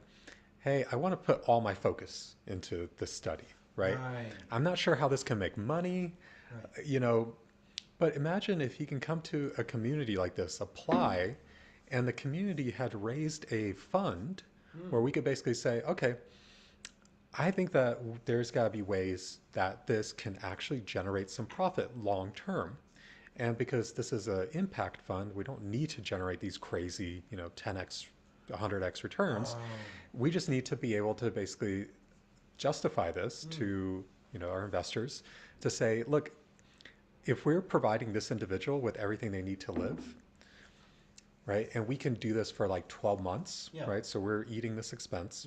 hey, I want to put all my focus into this study, right? I'm not sure how this can make money, but imagine if he can come to a community like this, apply, and the community had raised a fund where we could basically say, okay, I think that there's got to be ways that this can actually generate some profit long term. And because this is an impact fund, we don't need to generate these crazy, 10x, 100x returns. We just need to be able to basically justify this to, our investors to say, look, if we're providing this individual with everything they need to live, right, and we can do this for like 12 months, right, so we're eating this expense,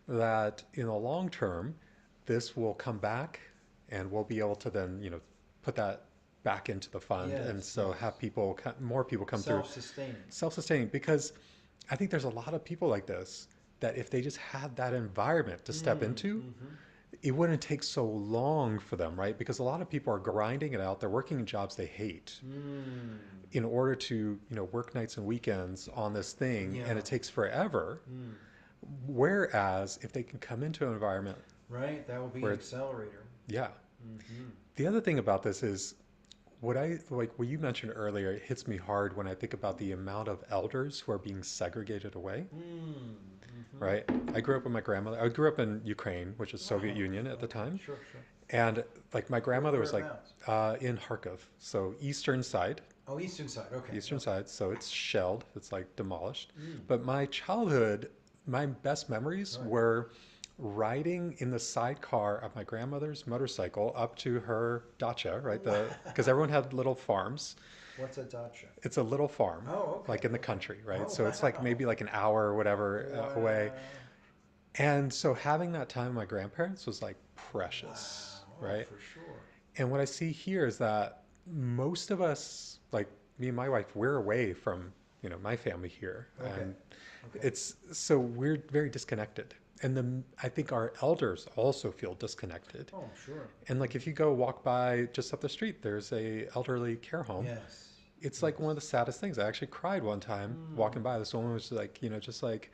that in the long term, this will come back and we'll be able to then, put that back into the fund. And so have more people come through. Self-sustaining, because I think there's a lot of people like this that if they just had that environment to step into, it wouldn't take so long for them, right? Because a lot of people are grinding it out. They're working in jobs they hate in order to, work nights and weekends on this thing, and it takes forever. Whereas if they can come into an environment, right, that will be an accelerator. Yeah. The other thing about this is what you mentioned earlier, it hits me hard when I think about the amount of elders who are being segregated away. Right? I grew up with my grandmother. I grew up in Ukraine, which is Soviet Union at the time. Sure. And like my grandmother was like Whereabouts? in Kharkov, so eastern side, Oh, eastern side. Okay. eastern Okay. side. So it's shelled, it's like demolished. Mm. But my childhood, my best memories Right. were riding in the sidecar of my grandmother's motorcycle up to her dacha, right? The because everyone had little farms. What's a dacha? It's a little farm, Oh, okay. like in the Okay. country, right? Oh, So it's like wow. maybe like an hour or whatever away. Wow. And so having that time with my grandparents was like precious, Wow. Oh, right? for sure. And what I see here is that most of us, like me and my wife, we're away from, my family here. Okay. And Okay. it's so we're very disconnected. And then I think our elders also feel disconnected. Oh, sure. And like if you go walk by just up the street, there's a elderly care home. Yes. It's like one of Yes. the saddest things. I actually cried one time Mm. walking by. This woman was like, just like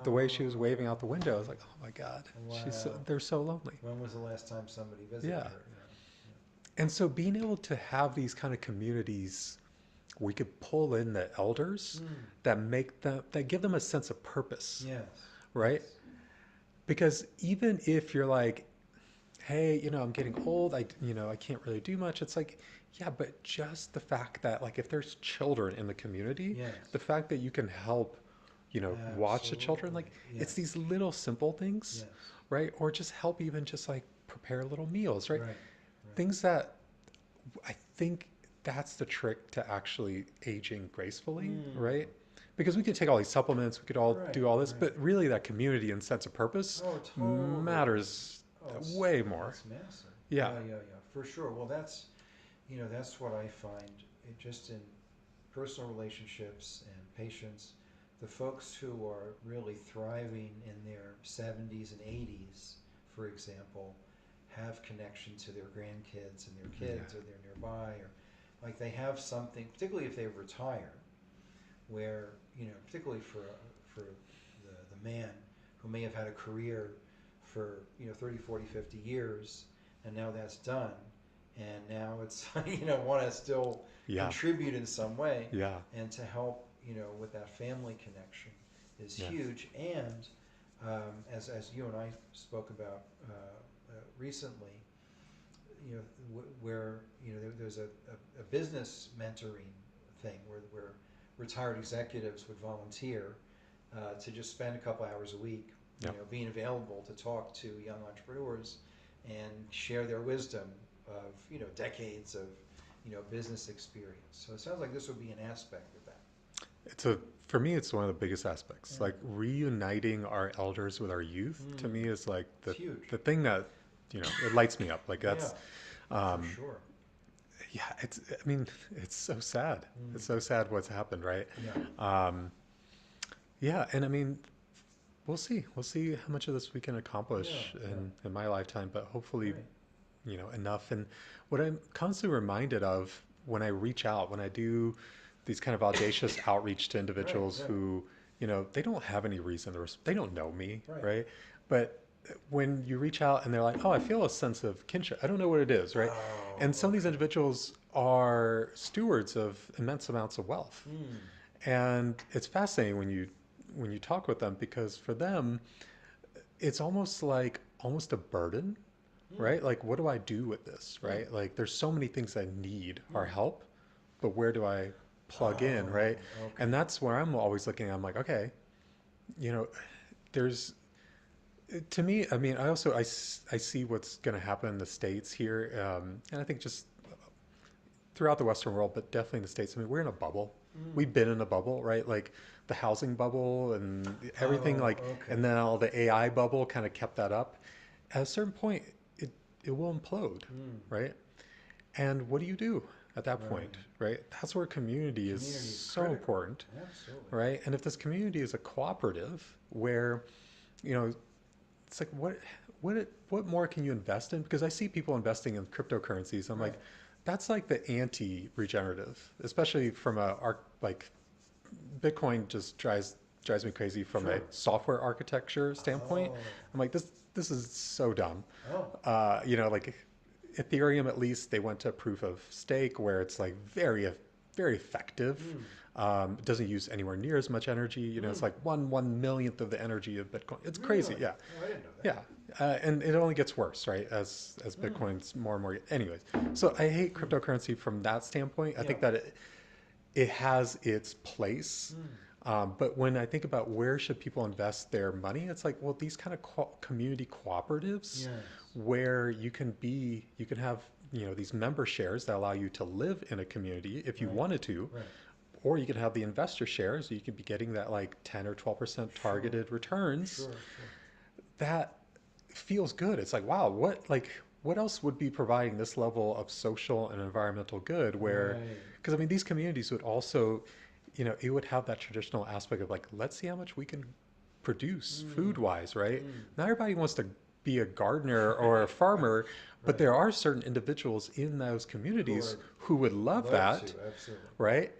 the way she was waving out the Oh. window. I was like, oh my God, Wow. they're so lonely. When was the last time somebody visited Yeah. her? And so being able to have these kind of communities, we could pull in the elders Yeah. Mm. that give them a sense of purpose, Yes. right? Yes. Because even if you're like, hey, I'm getting old, I can't really do much. It's like, yeah, but just the fact that like if there's children in the community, Yes. the fact that you can help, watch the children, Absolutely. like it's Yes. these little simple things, Yes. right? Or just help even just like prepare little meals, right? Right. Right. Things that I think that's the trick to actually aging gracefully, Mm. right? Because we could take all these supplements, we could all Right. do all this, Right. but really that community and sense of purpose Oh, totally. matters Oh, way more. it's massive. Yeah. Yeah, yeah, yeah, for sure. Well, that's what I find just in personal relationships and patients, the folks who are really thriving in their 70s and 80s, for example, have connection to their grandkids and their kids, or they're nearby, or like they have something, particularly if they've retired, where, particularly for the man who may have had a career for 30, 40, 50 years, and now that's done, and now it's want to still Yeah. contribute in some way, Yeah. and to help with that family connection is Yes. huge. And as you and I spoke about recently, where there's a business mentoring thing where retired executives would volunteer to just spend a couple hours a week, Yeah. being available to talk to young entrepreneurs and share their wisdom of decades of business experience. So it sounds like this would be an aspect of that. For me, it's one of the biggest aspects. Yeah. Like reuniting our elders with our youth to me is like It's huge. the thing that, it lights me up. Like that's, Yeah, for sure. yeah, I mean, it's so sad. It's so sad what's happened, right? Yeah. Yeah. And I mean, we'll see. We'll see how much of this we can accomplish Yeah, in my lifetime, but hopefully, Right. Enough. And what I'm constantly reminded of when I reach out, when I do these kind of audacious outreach to individuals Right. who, they don't have any reason, they don't know me, Right. right? But when you reach out and they're like, oh, I feel a sense of kinship. I don't know what it is, right? Oh, And some of these okay. individuals are stewards of immense amounts of wealth. And it's fascinating when you talk with them, because for them, it's almost a burden, right? Like, what do I do with this, right? Like, there's so many things that need our help, but where do I plug in, right? Okay. And that's where I'm always looking. I'm like, okay, there's, to me, I mean, I see what's going to happen in the States here. And I think just throughout the Western world, but definitely in the States. I mean, we're in a bubble. We've been in a bubble, right? Like the housing bubble and everything, Okay. and then all the AI bubble kind of kept that up. At a certain point, it will implode, right? And what do you do at that point, right? That's where community is Community is so critical. important, Absolutely. right? And if this community is a cooperative where, it's like what more can you invest in? Because I see people investing in cryptocurrencies. I'm like, that's like the anti-regenerative, especially from like Bitcoin just drives me crazy from a software architecture standpoint. Oh. I'm like, this is so dumb. Oh. Like Ethereum, at least they went to proof of stake, where it's like very very effective. It doesn't use anywhere near as much energy. You know, it's like one millionth of the energy of Bitcoin. It's crazy. Really? Yeah. Oh, I didn't know that. Yeah. And it only gets worse, right? As Bitcoin's more and more. Anyways, so I hate cryptocurrency from that standpoint. I think that it has its place. But when I think about where should people invest their money, it's like, well, these kind of community cooperatives where you can have, you know, these member shares that allow you to live in a community if you wanted to, or you can have the investor shares. So you could be getting that like 10 or 12% targeted returns. That feels good. It's like, wow, what else would be providing this level of social and environmental good where, because I mean, these communities would also, you know, it would have that traditional aspect of like, let's see how much we can produce food wise, right? Not everybody wants to be a gardener or a farmer, but there are certain individuals in those communities who would love that, right?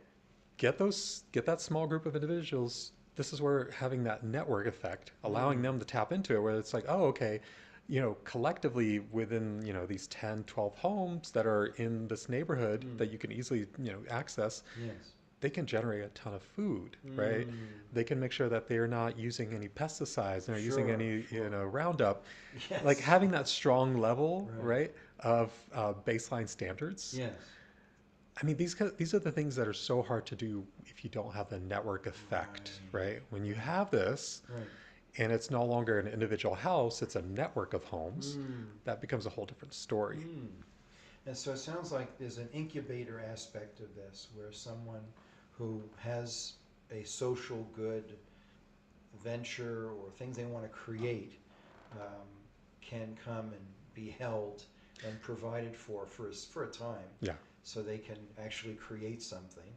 Get that small group of individuals. This is where having that network effect, allowing them to tap into it, where it's like, oh, okay, you know, collectively within, you know, these 10, 12 homes that are in this neighborhood that you can easily, you know, access, they can generate a ton of food, right? They can make sure that they're not using any pesticides, they're not using any, you know, Roundup. Like having that strong level, right, of baseline standards. I mean, these are the things that are so hard to do if you don't have the network effect, right? When you have this, and it's no longer an individual house, it's a network of homes, that becomes a whole different story. And so it sounds like there's an incubator aspect of this, where someone who has a social good venture or things they want to create can come and be held and provided for a time. So they can actually create something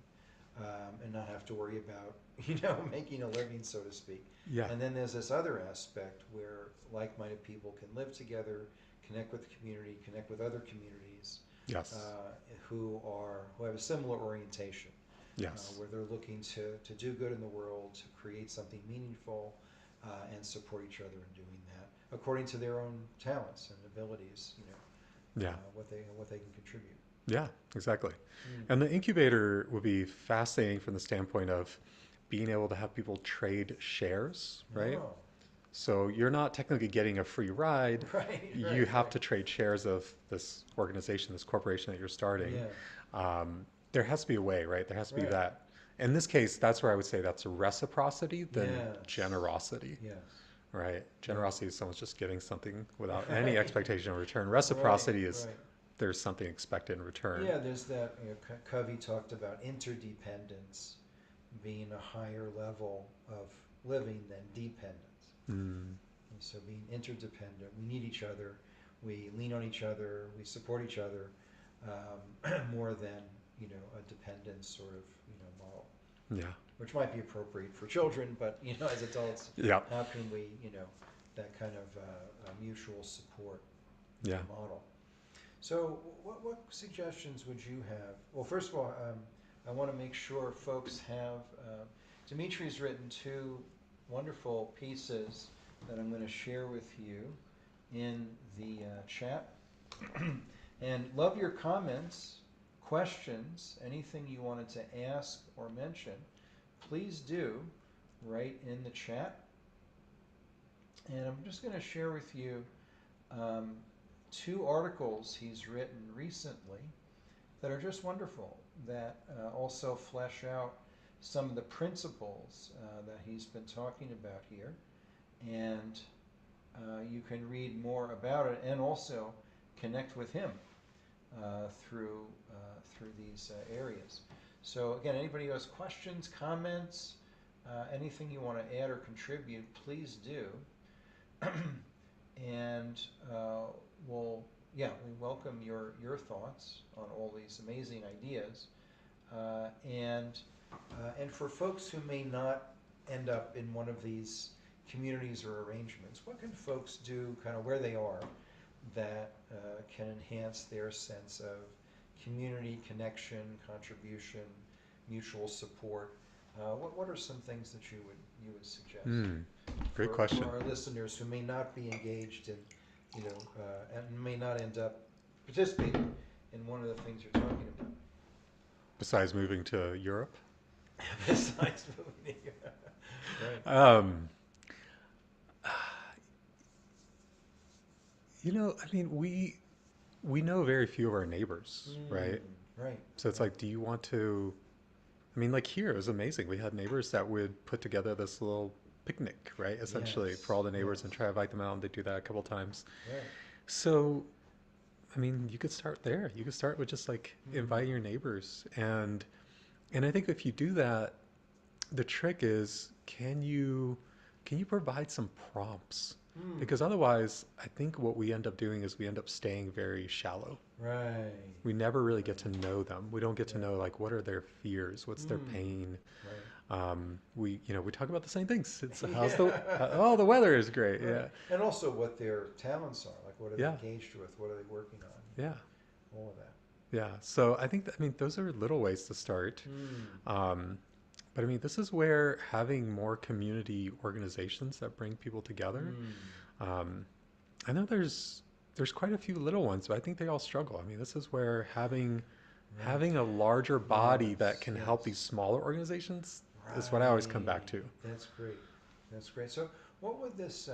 and not have to worry about, you know, making a living, so to speak. And then there's this other aspect where like-minded people can live together, connect with the community, connect with other communities who have a similar orientation. Where they're looking to do good in the world, to create something meaningful, and support each other in doing that according to their own talents and abilities. You know, what they can contribute. Yeah, exactly. And the incubator would be fascinating from the standpoint of being able to have people trade shares, right? So you're not technically getting a free ride. You have to trade shares of this organization, this corporation that you're starting. There has to be a way, right? There has to be that. In this case, that's where I would say that's reciprocity than generosity. Right? Generosity is someone's just giving something without any expectation of return. Reciprocity is there's something expected in return. There's that, you know, Covey talked about interdependence being a higher level of living than dependence. And so being interdependent, we need each other, we lean on each other, we support each other, more than, you know, a dependent sort of, you know, model. Which might be appropriate for children, but, you know, as adults, how can we, you know, that kind of mutual support model. So what suggestions would you have? Well, first of all, I want to make sure folks have, Dimitri's written 2 wonderful pieces that I'm going to share with you in the chat. And love your comments, questions, anything you wanted to ask or mention, please do write in the chat. And I'm just going to share with you 2 articles he's written recently that are just wonderful, that also flesh out some of the principles that he's been talking about here. And you can read more about it and also connect with him through these areas. So again, anybody who has questions, comments, anything you want to add or contribute, please do. And we welcome your thoughts on all these amazing ideas. And for folks who may not end up in one of these communities or arrangements, what can folks do kind of where they are that can enhance their sense of community, connection, contribution, mutual support? What are some things that you would suggest? Great question. For our listeners who may not be engaged in, you know, and may not end up participating in one of the things you're talking about. besides moving to Europe. Besides moving here. Right. Um, I mean, we know very few of our neighbors, right? Right. So it's Right. like, do you want to? I mean, like here, it was amazing. We had neighbors that would put together this little picnic, right? Essentially, for Yes. all the neighbors and Yes. try to invite them out. And they do that a couple times. Right. So, I mean, you could start there. You could start with just like Mm. inviting your neighbors, and I think if you do that, the trick is can you provide some prompts? Mm. Because otherwise, I think what we end up doing is we end up staying very shallow. Right. We never really get Right. to know them. We don't get to Yeah. know like what are their fears, what's their Mm. pain. Right. We talk about the same things. It's how's Yeah. oh, the weather is great. Right. Yeah, And also what their talents are, like what are they yeah, engaged with, what are they working on, yeah, all of that. yeah. So I mean those are little ways to start. Mm. Um, but I mean this is where having more community organizations that bring people together. Mm. Um, I know there's quite a few little ones, but I think they all struggle. I mean, this is where Right. having a larger body that Yes. can help these Yes. smaller organizations is what I always come back Right. to. That's great. That's great. So, what would this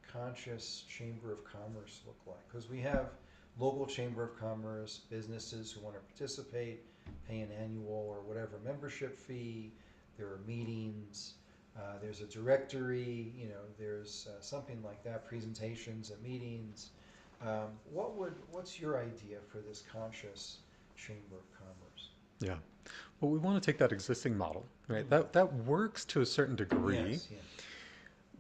conscious chamber of commerce look like? Because we have local chamber of commerce, businesses who want to participate, pay an annual or whatever membership fee. There are meetings. There's a directory. There's something like that. Presentations and meetings. What's your idea for this conscious chamber of commerce? Yeah. Well, we want to take that existing model, right? Mm. That works to a certain degree, Yes. Yes.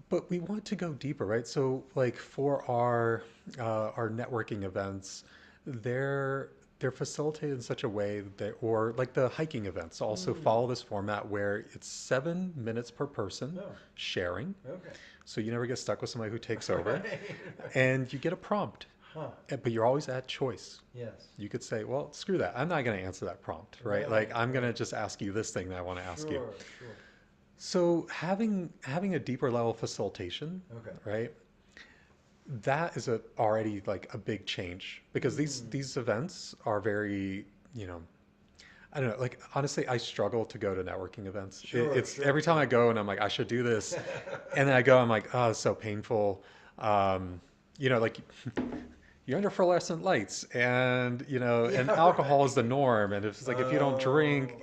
but we want to go deeper, right? So, like for our networking events, they're facilitated in such a way that, or like the hiking events, also Mm. follow this format where it's 7 minutes per person Oh. sharing. Okay. So you never get stuck with somebody who takes over, Right. and you get a prompt, Huh. but you're always at choice. Yes. You could say, well, screw that. I'm not going to answer that prompt, right? Like Right. I'm going to Right. just ask you this thing that I want to ask you. Sure. Sure. So having a deeper level facilitation, Okay. right? That is already like a big change because Mm. these events are very, you know, I don't know, like honestly, I struggle to go to networking events. Sure. It's Sure. every time I Sure. go and I'm like, I should do this, and then I go, I'm like, oh, it's so painful. Um, like you're under fluorescent lights, and and Yeah. alcohol is the Right. norm, and it's like if you don't Oh. drink,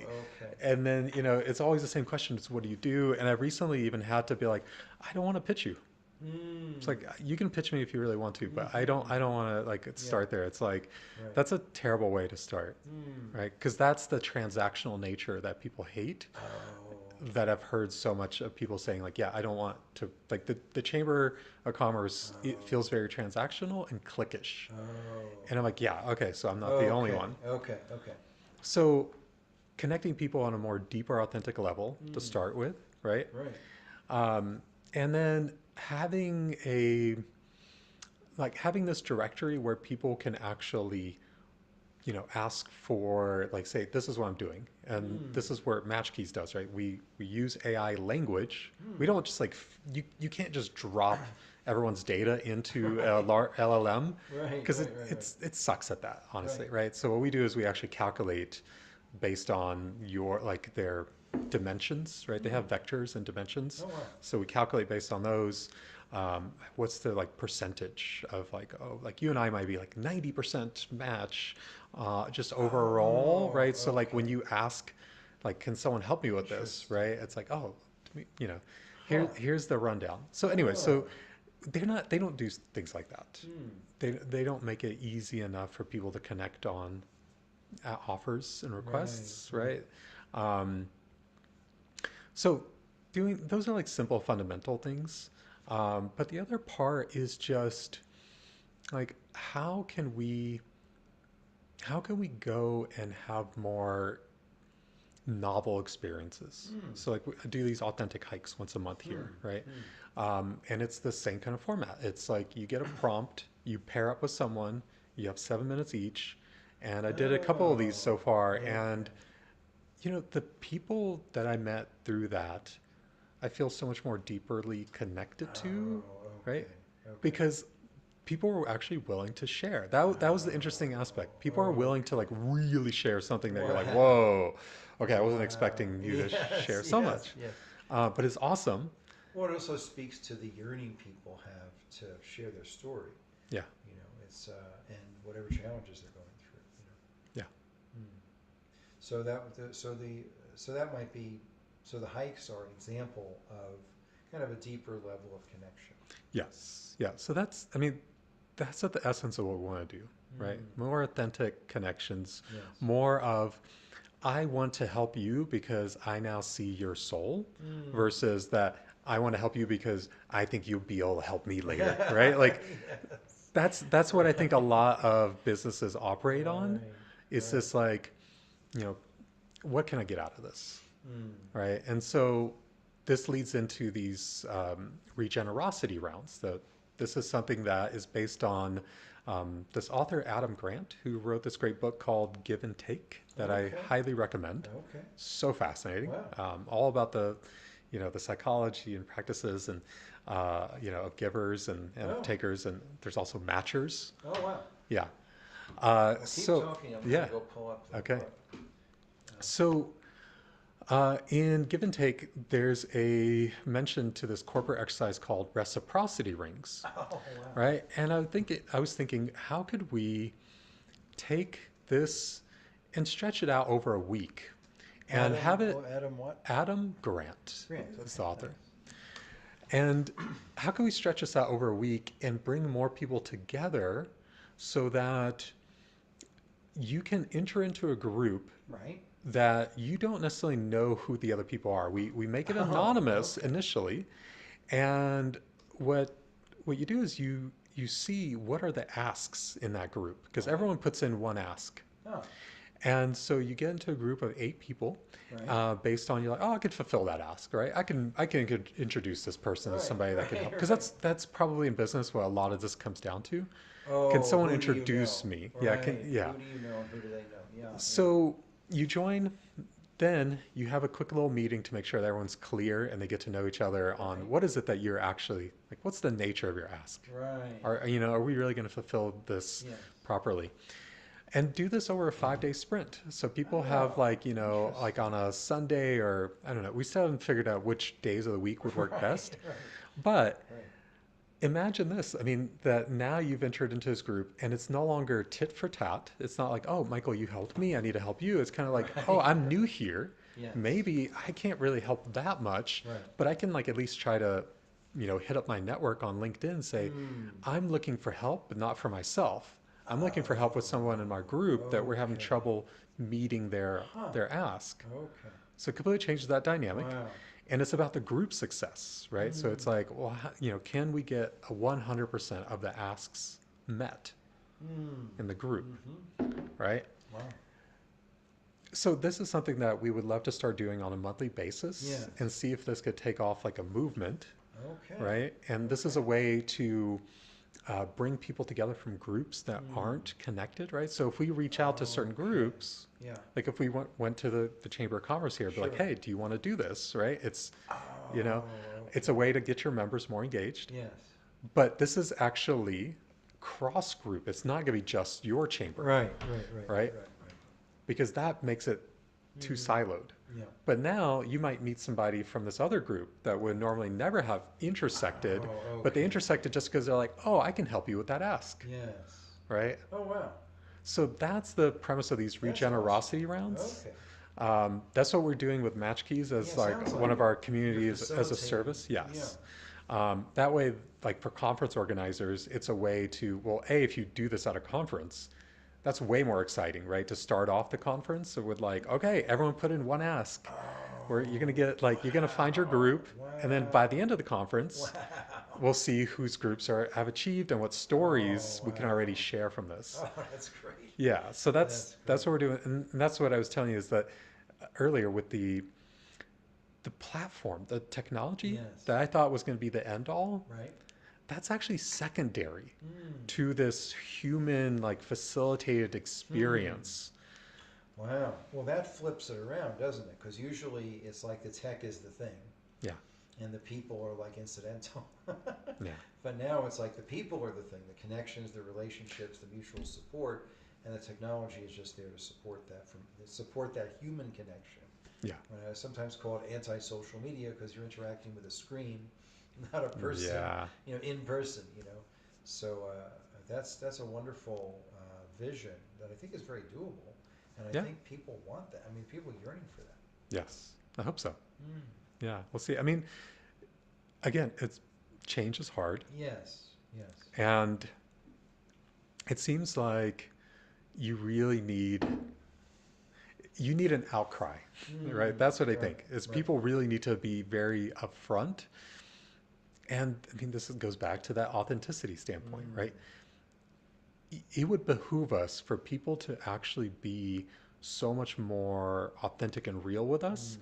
Okay. and then it's always the same question: is what do you do? And I recently even had to be like, I don't want to pitch you. It's Mm. like you can pitch me if you really want to, but Mm-hmm. I don't want to like Yeah. start there. It's like Right. that's a terrible way to start, Mm. right? Because that's the transactional nature that people hate, Oh. that I've heard so much of people saying like, yeah, I don't want to like the Chamber of Commerce, it Oh. feels very transactional and cliquish. Oh. And I'm like, yeah, okay, so I'm not the only Okay. one. Okay. Okay. So connecting people on a more deeper, authentic level to Mm. start with, right? Right. Um, and then having this directory where people can actually ask for, like, say, this is what I'm doing, and Mm. this is where Match Keys does, right? We use AI language. We Mm. don't just like you can't just drop everyone's data into a LLM, Right. because Right. Right. Right. it sucks at that, honestly, Right. right? So what we do is we actually calculate based on their dimensions, right? They have Mm. vectors and dimensions, Oh wow. so we calculate based on those. What's the like percentage of like, oh, like you and I might be like 90% match, just overall, Oh. right? So like when Okay. you ask, like, can someone help me with this, Interesting. right? It's like, oh, Huh. here's the rundown. So anyway, so Oh. they don't do things like that. Mm. They don't make it easy enough for people to connect on offers and Right. requests, Right. right? Um, so doing those are like simple fundamental things. But the other part is just like how can we go and have more novel experiences? Mm. So like I do these authentic hikes once a month Mm. here, right? Mm. And it's the same kind of format. It's like you get a prompt, you pair up with someone, you have 7 minutes each, and I did a couple of these so Oh. far, Okay. and the people that I met through that, I feel so much more deeply connected to, Oh. right? Okay. Okay. Because people were actually willing to share. That was the interesting aspect. People are willing to like really share something that you're like, Wow. whoa, okay, I wasn't Wow. expecting you to share Yes, so yes, much. yes. But it's awesome. Well, it also speaks to the yearning people have to share their story. Yeah, You know, it's and whatever challenges they're going through. yeah, Hmm. So so that might be so the hikes are an example of kind of a deeper level of connection. yes, yeah. So that's, I mean, that's at the essence of what we want to do, right? Mm. More authentic connections, Yes. more of I want to help you because I now see your soul Mm. versus that I want to help you because I think you'll be able to help me later, right? Like Yes. that's what I think a Right. lot of businesses operate on. Right. It's Right. just like, you know, what can I get out of this, Mm. right? And so this leads into these regenerosity rounds. This is something that is based on this author, Adam Grant, who wrote this great book called Give and Take that I Okay. highly recommend. Okay. So fascinating. Wow. All about the psychology and practices and, of givers and Oh. takers. And there's also matchers. Oh wow. Yeah. Well, keep So, talking. I'm yeah. gonna go pull up the Okay. book. So, in Give and Take, there's a mention to this corporate exercise called reciprocity rings, Oh wow. right? And I was thinking, how could we take this and stretch it out over a week and have it. Adam what? Adam Grant Grant. is Okay. the author. Nice. And how can we stretch this out over a week and bring more people together so that you can enter into a group Right. that you don't necessarily know who the other people are. We make it Oh, anonymous okay. initially, and what you do is you see what are the asks in that group because Okay. everyone puts in one ask. Oh, And so you get into a group of 8 people, right. based on you're like, oh, I could fulfill that ask, right? I can introduce this person as Right, somebody that can right, help because right. that's probably in business what a lot of this comes down to. Can Oh, someone who do you introduce know? me? Yeah, Right. yeah. Who do you know and who do they know? Yeah, yeah. So you join, then you have a quick little meeting to make sure that everyone's clear and they get to know each other on Right. what is it that you're actually like. What's the nature of your ask? Right. Are we really going to fulfill this Yes. properly? And do this over a 5-day sprint. So people have Oh, like, like interesting. on a Sunday or I don't know, we still haven't figured out which days of the week would work Right, best. right, But right. imagine this. I mean, that now you've entered into this group and it's no longer tit for tat. It's not like, oh, Michael, you helped me. I need to help you. It's kind of like, oh, Right. I'm new here. Yes. Maybe I can't really help that much, Right. but I can like at least try to, hit up my network on LinkedIn and say, Mm. I'm looking for help, but not for myself. I'm looking for help with someone in my group that we're having Okay. trouble meeting Huh. their ask. Okay. So it completely changes that dynamic. Wow. And it's about the group success, right? So it's Mm. like, well, can we get a 100% of the asks met Mm. in the group, Mm-hmm. right? Wow. So this is something that we would love to start doing on a monthly basis Yes. and see if this could take off like a movement, Okay. right? And this is a way to bring people together from groups that Mm. aren't connected, right? So if we reach out to certain Okay. groups, Yeah. like if we went to the Chamber of Commerce here, be like, Sure. hey, do you want to do this, right? You know, Oh, it's a okay. way to get your members more engaged. Yes. But this is actually cross group. It's not going to be just your chamber, Right, right, right, right? right. Because that makes it too Mm. siloed. Yeah. But now you might meet somebody from this other group that would normally never have intersected, Oh, but they okay. intersected just because they're like, oh, I can help you with that ask, Yes. right? Oh, wow. So that's the premise of these That's regenerosity awesome. rounds. Okay. That's what we're doing with Match Keys as Yeah, like sounds one like of it. our You're communities as a facilitating. service. Yes. Yeah. That way, like for conference organizers, it's a way to, well, if you do this at a conference, that's way more exciting, right? To start off the conference with like, okay, everyone put in one ask. Where you're gonna get like you're gonna find your group, Wow. and then by the end of the conference, Wow. we'll see whose groups have achieved and what stories Oh, we can wow. already share from this. Oh, that's great. Yeah, so that's That's what we're doing, and that's what I was telling you is that earlier with the platform, the technology Yes. that I thought was going to be the end all, Right? that's actually secondary Mm. to this human like facilitated experience. Wow. Well, that flips it around, doesn't it? Because usually it's like the tech is the thing. Yeah. and the people are like incidental. Yeah. But now it's like the people are the thing, the connections, the relationships, the mutual support, and the technology is just there to support that human connection. Yeah. I sometimes call it anti-social media because you're interacting with a screen, not a person. Yeah. In person. So that's a wonderful vision that I think is very doable, and I Yeah. think people want that. I mean, people are yearning for that. Yes. I hope so. Mm. Yeah. We'll see. I mean, again, change is hard, Yes. Yes. and it seems like you really need an outcry, right? That's what I Right. think. Is Right. people really need to be very upfront. And I mean, this goes back to that authenticity standpoint, Mm. right? It would behoove us for people to actually be so much more authentic and real with us, Mm.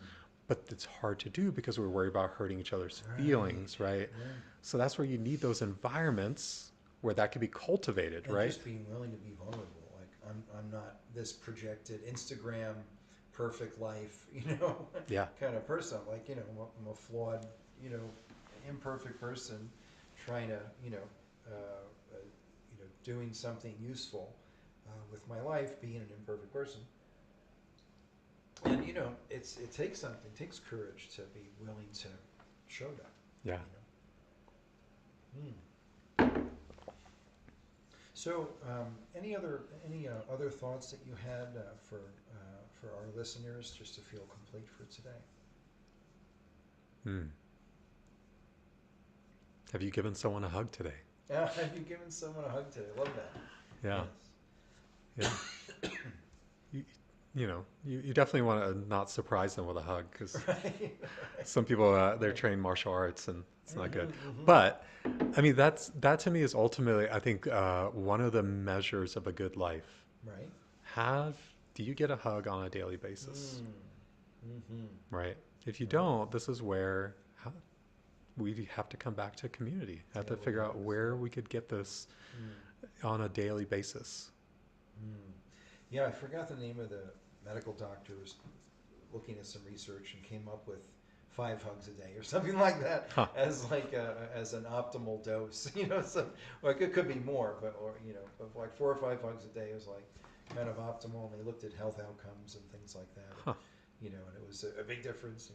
but it's hard to do because we're worried about hurting each other's Right. feelings, right? Right. So that's where you need those environments where that can be cultivated, And right? just being willing to be vulnerable. Like I'm not this projected Instagram perfect life, Yeah. kind of person. Like I'm a flawed, you know, imperfect person, trying to, doing something useful with my life, being an imperfect person. And it takes something, it takes courage to be willing to show that. Yeah. So, any other thoughts that you had for our listeners, just to feel complete for today? Hmm. Have you given someone a hug today? Have you given someone a hug today? Love that. Yeah. Yes. Yeah. You definitely want to not surprise them with a hug because Right. some people they're trained martial arts and it's not good. Mhm. But I mean that to me is ultimately I think one of the measures of a good life. Right. Have do you get a hug on a daily basis? Mm-hmm. Right. If you Right. don't, this is where we have to come back to community. Have Yeah, to we figure have out to. where we could get this on a daily basis. Yeah, I forgot the name of the medical doctor who was looking at some research and came up with 5 hugs a day or something like that Huh. as as an optimal dose. So like it could be more, but like 4 or 5 hugs a day is like kind of optimal. And they looked at health outcomes and things like that. Huh. And it was a big difference.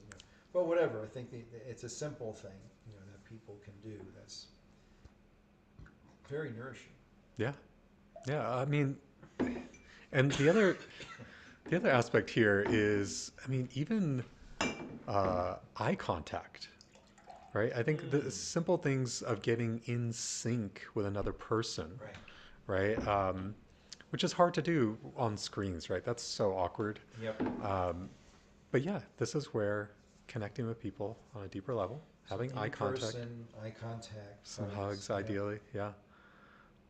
But whatever, I think it's a simple thing, that people can do. That's very nourishing. Yeah. Yeah. I mean, and the other aspect here is, I mean, even eye contact, right? I think the simple things of getting in sync with another person, Right. right? Which is hard to do on screens, right? That's so awkward. Yep. But yeah, this is where connecting with people on a deeper level, So having eye in contact, person, eye contact, some hugs, yeah. ideally, yeah,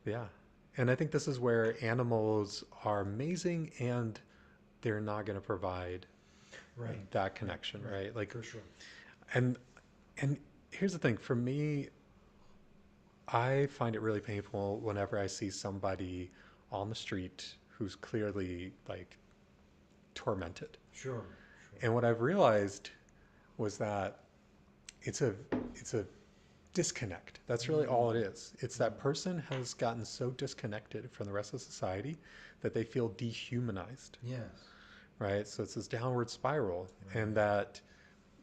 yeah. And I think this is where animals are amazing, and they're not going to provide Right. that connection, right? Like, For sure. and and here's the thing for me, I find it really painful whenever I see somebody on the street who's clearly like tormented. Sure. And what I've realized was that it's a it's a disconnect. That's really all it is. It's that person has gotten so disconnected from the rest of society that they feel dehumanized, Yes. right? So it's this downward spiral, Right. and that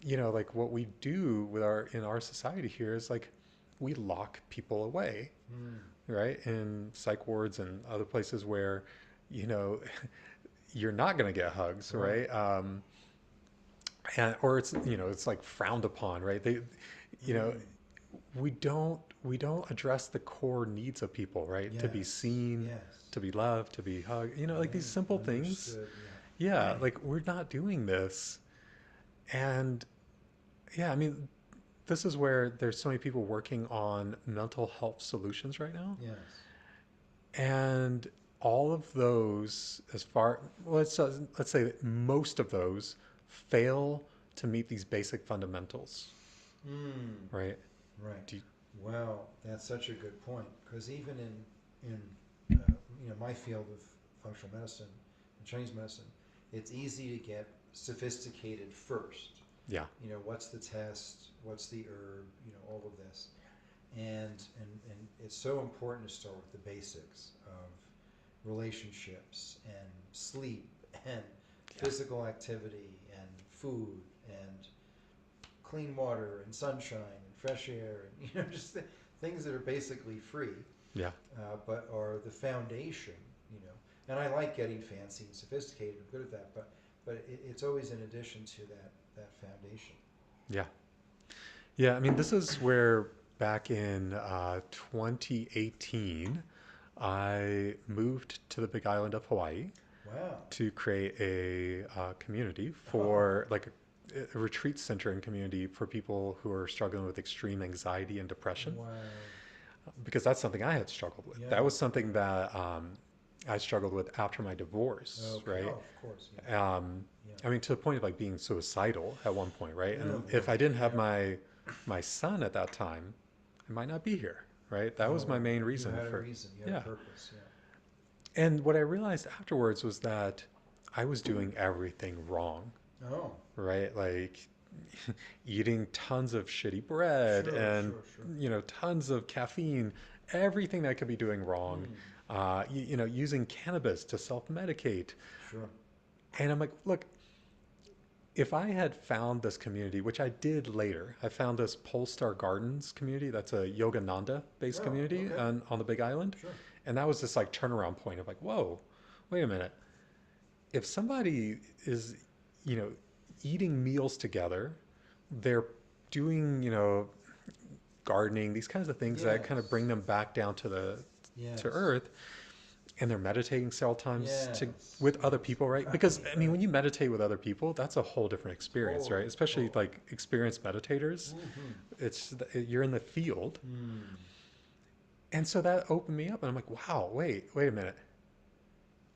like what we do with in our society here is like we lock people away, right, in psych wards and other places where you know you're not going to get hugs, right? And or it's like frowned upon, right? You know, we don't address the core needs of people, right? To be Yes. seen, Yes. to be loved, to be hugged. Like these simple things. Understood. Yeah, like we're not doing this, and yeah, I mean, this is where there's so many people working on mental health solutions right now, Yes. and all of those, let's say that most of those fail to meet these basic fundamentals, right? Right. Do you, Wow, that's such a good point. Because even in my field of functional medicine and Chinese medicine, it's easy to get sophisticated first. Yeah. You know, what's the test? What's the herb? You know, all of this. And it's so important to start with the basics of relationships and sleep and physical activity and food and clean water and sunshine and fresh air and you know just things that are basically free, Yeah. but are the foundation. You know, and I like getting fancy and sophisticated. I'm good at that, but it's always in addition to that foundation. Yeah. Yeah. I mean, this is where back in 2018, I moved to the Big Island of Hawaii Wow. to create a community Oh, for like a retreat center and community for people who are struggling with extreme anxiety and depression, wow. because that's something I had struggled with. Yeah. That was something that I struggled with after my divorce, Okay. right? Oh, of course. Yeah. Yeah. I mean, to the point of like being suicidal at one point, right? Oh, And if I didn't have yeah. my son at that time, I might not be here, right? That was my Oh, main you reason had a for, reason. You had a yeah. purpose. Yeah. And what I realized afterwards was that I was doing everything wrong, Oh, right? Like eating tons of shitty bread sure, and, sure, sure. tons of caffeine, everything that I could be doing wrong. Mm, Using cannabis to self-medicate. sure. And I'm like, look, if I had found this community, which I did later, I found this Polestar Gardens community. That's a Yogananda based Oh, community okay. on the Big Island. Sure. And that was this like turnaround point of like, whoa, wait a minute. If somebody is, you know, eating meals together, they're doing, gardening, these kinds of things that kind of Yes. bring them back down to Yes. earth, and they're meditating several times Yes. with other Yes. people, right? Because I mean, when you meditate with other people, that's a whole different experience, right? Totally. Especially Totally. like experienced meditators. Mm-hmm. You're in the field, Mm. and so that opened me up, and I'm like, wow, wait a minute.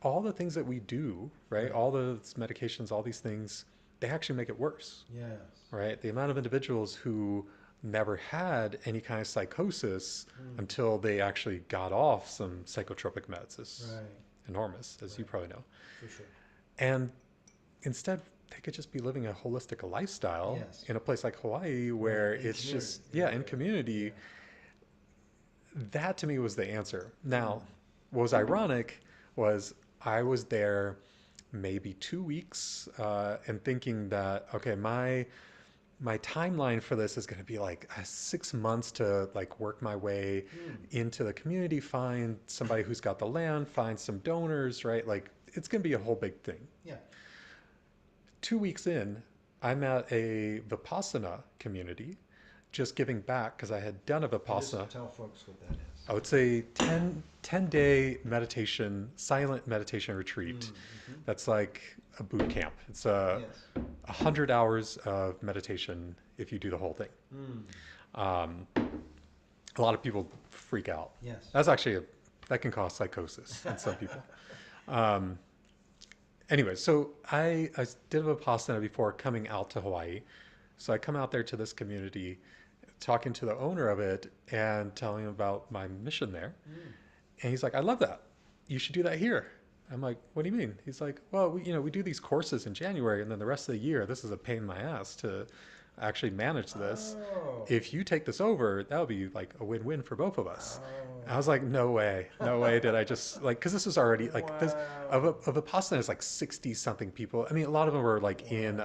All the things that we do, right? Right. All the medications, all these things, they actually make it worse, Yes. right? The amount of individuals who never had any kind of psychosis Mm. until they actually got off some psychotropic meds is Right. enormous, as you Right. probably know. For sure. And instead, they could just be living a holistic lifestyle Yes. in a place like Hawaii Right. where In it's community. just, Yeah. yeah, in community. Yeah. That to me was the answer. Mm. Now, what was ironic was I was there maybe 2 weeks and thinking that, okay, my timeline for this is going to be like 6 months to like work my way Mm. into the community, find somebody who's got the land, find some donors, right? Like it's going to be a whole big thing. Yeah. 2 weeks in, I'm at a Vipassana community, just giving back because I had done a Just Vipassana. tell folks what that is. I would say 10-day meditation, silent meditation retreat. Mm-hmm. That's like a boot camp. It's Yes. 100 hours of meditation if you do the whole thing. Mm. Um, a lot of people freak out. Yes. That's actually that can cause psychosis in some people. Um, anyway, so I did a Vipassana before coming out to Hawaii. So I come out there to this community, talking to the owner of it and telling him about my mission there. Mm. And he's like, I love that. You should do that here. I'm like, what do you mean? He's like, well, we do these courses in January, and then the rest of the year, this is a pain in my ass to actually manage this. Oh. If you take this over, that would be like a win-win for both of us. Oh. I was like, no way did I just like, because this was already like this Wow. of a Vipassana is like 60 something people. I mean, a lot of them were like in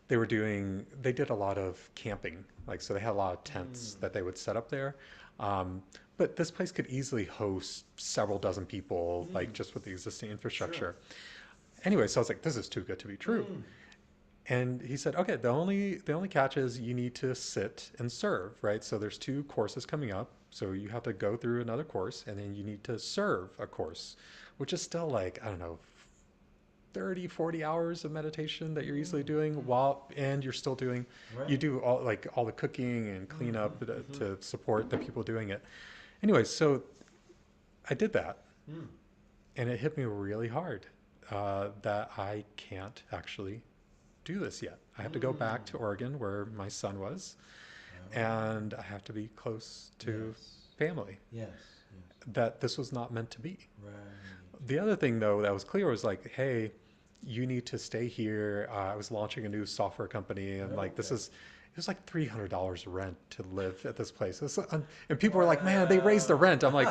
they did a lot of camping, like so they had a lot of tents that they would set up there. But this place could easily host several dozen people, like just with the existing infrastructure. Anyway, so I was like, this is too good to be true. Mm. And he said, okay, the only catch is you need to sit and serve, right? So there's 2 courses coming up. So you have to go through another course, and then you need to serve a course, which is still like, I don't know, 30, 40 hours of meditation that you're easily doing and you're still doing, Right. you do all the cooking and cleanup Mm-hmm. to support the people doing it. Anyway, so I did that, Mm. and it hit me really hard that I can't actually do this yet. I have to go back to Oregon where my son was, and I have to be close to Yes. family. Yes. Yes. That this was not meant to be. Right. The other thing, though, that was clear was like, hey, you need to stay here. I was launching a new software company, and like this Okay. is it was like $300 rent to live at this place. And people were like, man, they raised the rent. I'm like,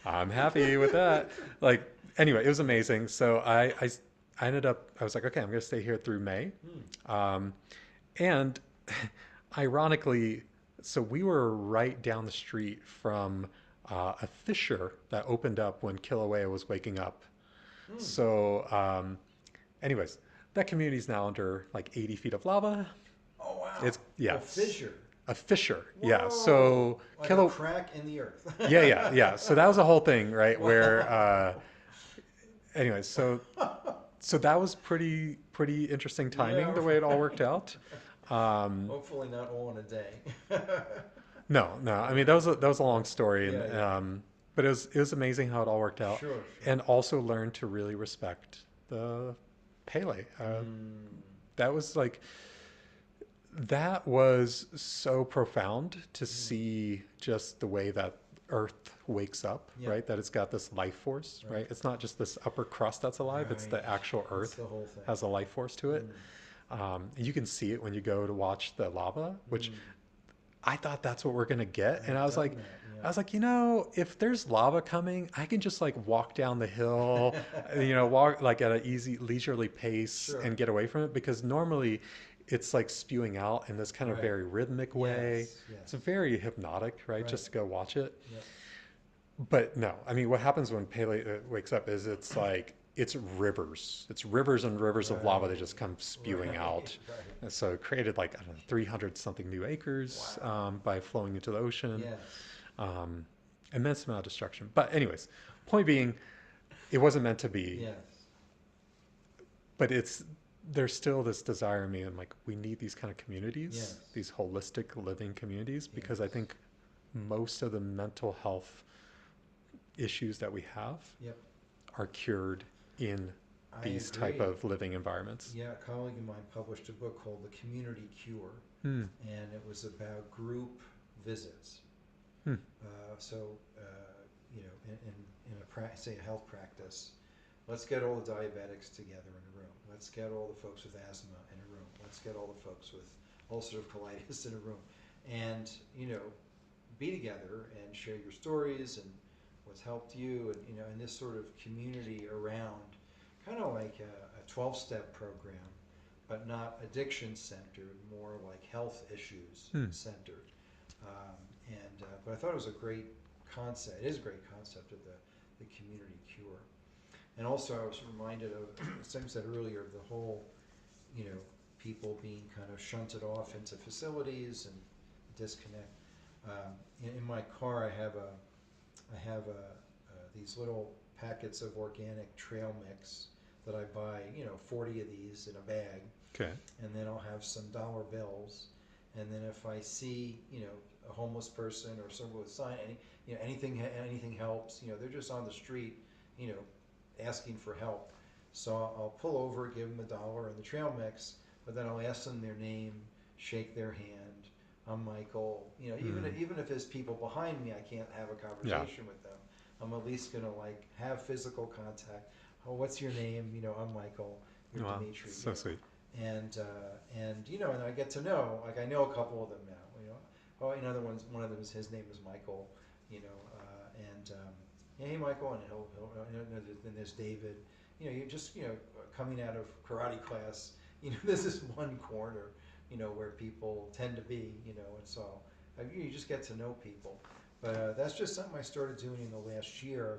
I'm happy with that. Like, anyway, it was amazing. So I ended up, I was like, okay, I'm going to stay here through May. Um, and ironically, so we were right down the street from a fissure that opened up when Kilauea was waking up. So, anyways, that community is now under like 80 feet of lava. Oh wow. It's yeah, A fissure. a fissure. Yeah. Whoa. So Like a crack in the earth. yeah. So that was a whole thing, right? Where Wow. anyway, so that was pretty interesting timing Yeah, the way it all worked right. out. Hopefully not all in a day. No. I mean that was a long story, and Yeah. but it was amazing how it all worked out, Sure. and also learned to really respect the Pele. That was like that was so profound to see just the way that Earth wakes up, Yeah. right? That it's got this life force, right? Right. It's not just this upper crust that's alive; it's the Right. actual That's Earth the whole thing. has a life force to it. And you can see it when you go to watch the lava, which I thought that's what we're gonna get, and I've I was done like, that, I yeah. was like, if there's lava coming, I can just like walk down the hill, walk like at an easy, leisurely pace Sure. and get away from it because normally it's like spewing out in this kind of Right. very rhythmic way. Yes. It's very hypnotic, right? Just to Right. go watch it. Yep. But no, I mean, what happens when Pele wakes up is it's like it's rivers and rivers of lava that Right. just come spewing Right. out. Right. And so it created like I don't know 300 something new acres Wow. by flowing into the ocean. Yes. Um, immense amount of destruction. But anyways, point being, it wasn't meant to be. Yes. But there's still this desire in me, and like we need these kind of communities, Yes. these holistic living communities, because I Yes. think most of the mental health issues that we have Yep. are cured in I these type agree. of living environments. Yeah, a colleague of mine published a book called The Community Cure, Hmm. and it was about group visits. Hmm. So, in say a health practice, let's get all the diabetics together in a room. Let's get all the folks with asthma in a room. Let's get all the folks with ulcerative colitis in a room, and be together and share your stories and what's helped you, and in this sort of community around, kind of like a 12-step program, but not addiction centered, more like health issues centered. But I thought it was a great concept. It is a great concept of the community cure. And also, I was reminded of something I said earlier of the whole, people being kind of shunted off into facilities and disconnect. In my car, I have these little packets of organic trail mix that I buy, 40 of these in a bag, Okay. and then I'll have some dollar bills, and then if I see, a homeless person or someone with a sign, anything helps, they're just on the street, asking for help. So I'll pull over, give them $1 and the trail mix, but then I'll ask them their name, shake their hand. I'm Michael. Even if there's people behind me, I can't have a conversation with them. I'm at least gonna have physical contact. Oh, what's your name? I'm Michael. You're Wow, Dimitri. so sweet. And I get to know, I know a couple of them now. Another one of them his name is Michael. Hey Michael, and then there's David. You're just coming out of karate class. There's this one corner, where people tend to be, and so you just get to know people. But that's just something I started doing in the last year.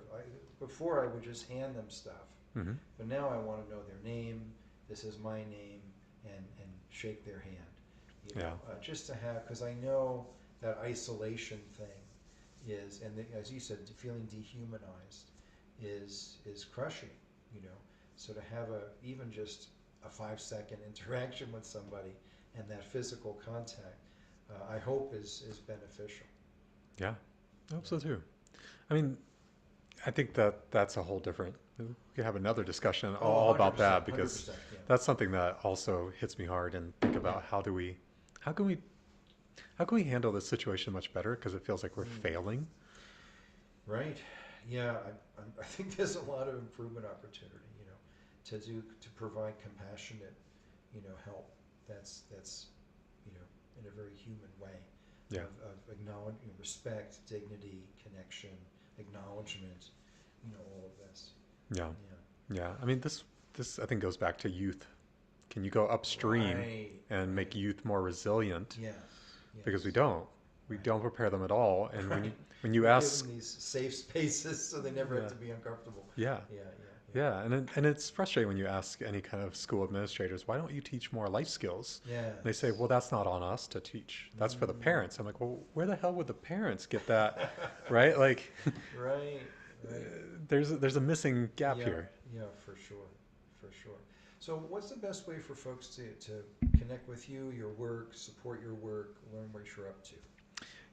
Before I would just hand them stuff, Mm-hmm. but now I want to know their name. This is my name, and shake their hand. Just to have, because I know that isolation thing is, and as you said, feeling dehumanized is crushing. So to have even just a 5-second interaction with somebody and that physical contact, I hope is beneficial. Yeah, I hope so too. I mean, I think that's a whole different. We could have another discussion all about that, because 100%, yeah. that's something that also hits me hard, and think about how can we handle this situation much better, because it feels like we're failing. Right. Yeah, I think there's a lot of improvement opportunity. to provide compassionate, help. That's in a very human way. Yeah. Of acknowledging respect, dignity, connection, acknowledgement, all of this. Yeah. Yeah. Yeah. I mean, this I think goes back to youth. Can you go upstream Right. and make youth more resilient? Yes. Because we Yes. don't. We Right. don't prepare them at all. And Right. when you We give ask, them these safe spaces so they never have yeah, to be uncomfortable. yeah, Yeah. yeah, and it's frustrating when you ask any kind of school administrators, why don't you teach more life skills? Yes. And they say, well, that's not on us to teach. That's for the parents. I'm like, well, where the hell would the parents get that, right? Like, Right. Right. there's a missing gap Yeah. here. Yeah. For sure. For sure. So, what's the best way for folks to connect with you, your work, support your work, learn what you're up to?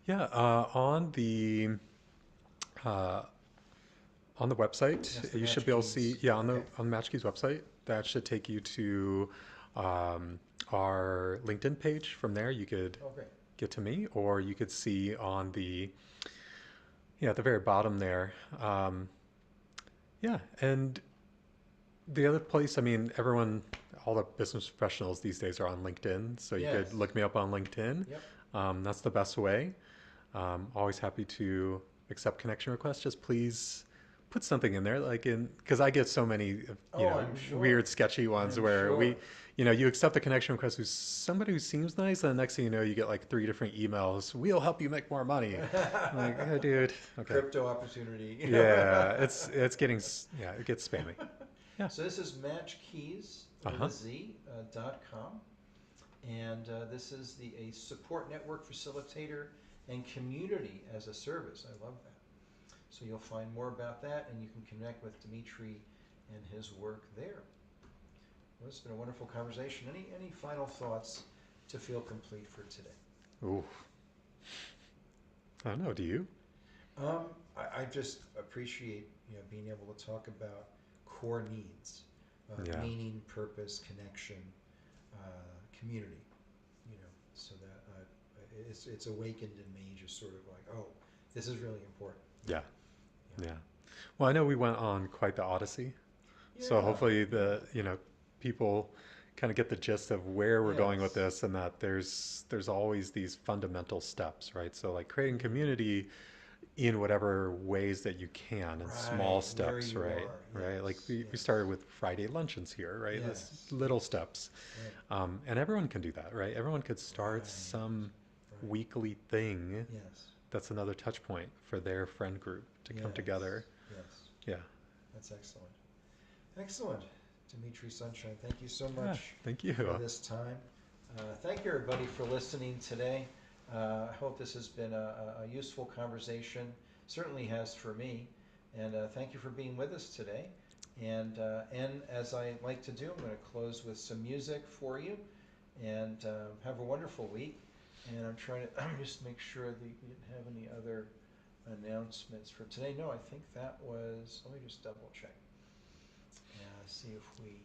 Yeah, uh, on the website, Yes, the you should Match be able to see, Keys. yeah, Okay. on the Matchkeys website, that should take you to our LinkedIn page. From there, you could Oh, great. get to me, or you could see on at the very bottom there. Yeah, and the other place, I mean, all the business professionals these days are on LinkedIn, so you could Yes. look me up on LinkedIn. Yep. That's the best way. Always happy to accept connection requests. Just please put something in there, because I get so many, Oh, I'm sure. weird, sketchy ones I'm where sure. you accept a connection request who's somebody who seems nice, and the next thing you know, you get like 3 different emails. We'll help you make more money. I'm like, oh, dude, okay. Crypto opportunity. Yeah, it gets spammy. Yeah. So this is Matchkeys with a Z, .com, and this is a support network facilitator and community as a service. I love that. So you'll find more about that, and you can connect with Dimitri and his work there. Well, it's been a wonderful conversation. Any final thoughts to feel complete for today? Ooh. I don't know. Do you? I just appreciate being able to talk about core needs, Yeah. meaning, purpose, connection, community. So that it's awakened in me, just sort of like, oh, this is really important. Yeah. Yeah. Well, I know we went on quite the odyssey. So Yeah. hopefully people kind of get the gist of where we're going with Yes. this, and that there's always these fundamental steps, right? So like creating community in whatever ways that you can, in small Right, steps, where you right? are. Right? Like Yes, we yes. started with Friday luncheons here, right? Yes. This little steps. Right. And everyone can do that, right? Everyone could start Right. some Right. weekly thing Yes. that's another touch point for their friend group to come together. Yes. Yeah. That's excellent. Excellent. Dimitri Sunshine, thank you so Yeah, much thank you. for this time. Thank you, everybody, for listening today. I hope this has been a useful conversation. Certainly has for me. And thank you for being with us today. And as I like to do, I'm going to close with some music for you. And have a wonderful week. And I'm trying to just make sure that we didn't have any other announcements for today. No, I think that was, let me just double check. See if we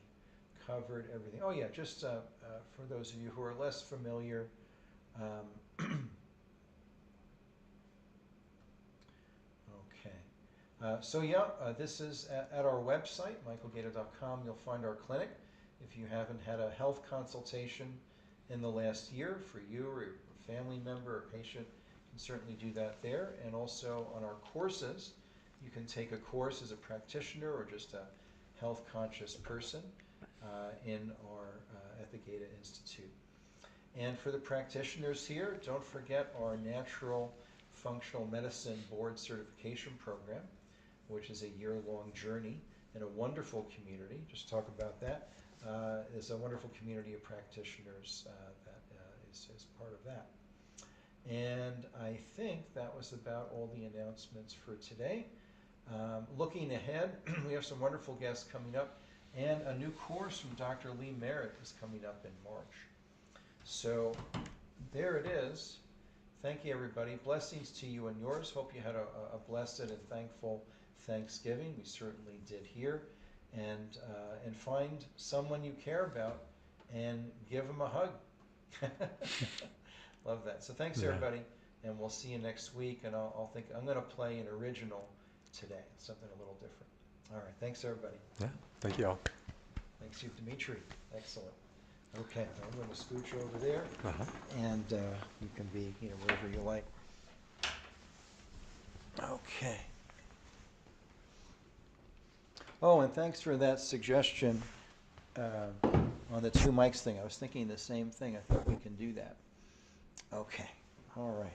covered everything. Oh yeah, just for those of you who are less familiar, okay. So yeah, this is at our website, michaelgaeta.com. You'll find our clinic. If you haven't had a health consultation in the last year, for you or a family member or patient, you can certainly do that there. And also on our courses, you can take a course as a practitioner or just a health conscious person in our at the Gaeta Institute. And for the practitioners here, don't forget our Natural Functional Medicine Board Certification Program, which is a year-long journey in a wonderful community. Just talk about that. There's a wonderful community of practitioners that is part of that. And I think that was about all the announcements for today. Looking ahead, we have some wonderful guests coming up, and a new course from Dr. Lee Merritt is coming up in March. So there it is. Thank you, everybody. Blessings to you and yours. Hope you had a blessed and thankful Thanksgiving. We certainly did here. And find someone you care about and give them a hug. Love that. So thanks, everybody, and we'll see you next week. And I'm going to play an original today, something a little different. All right, thanks everybody. Yeah, thank you all. Thanks, you, Dimitri. Excellent. Okay, I'm going to scooch over there, Uh-huh. and you can be, wherever you like. Okay. Oh, and thanks for that suggestion on the 2 mics thing. I was thinking the same thing. I thought we can do that. Okay. All right.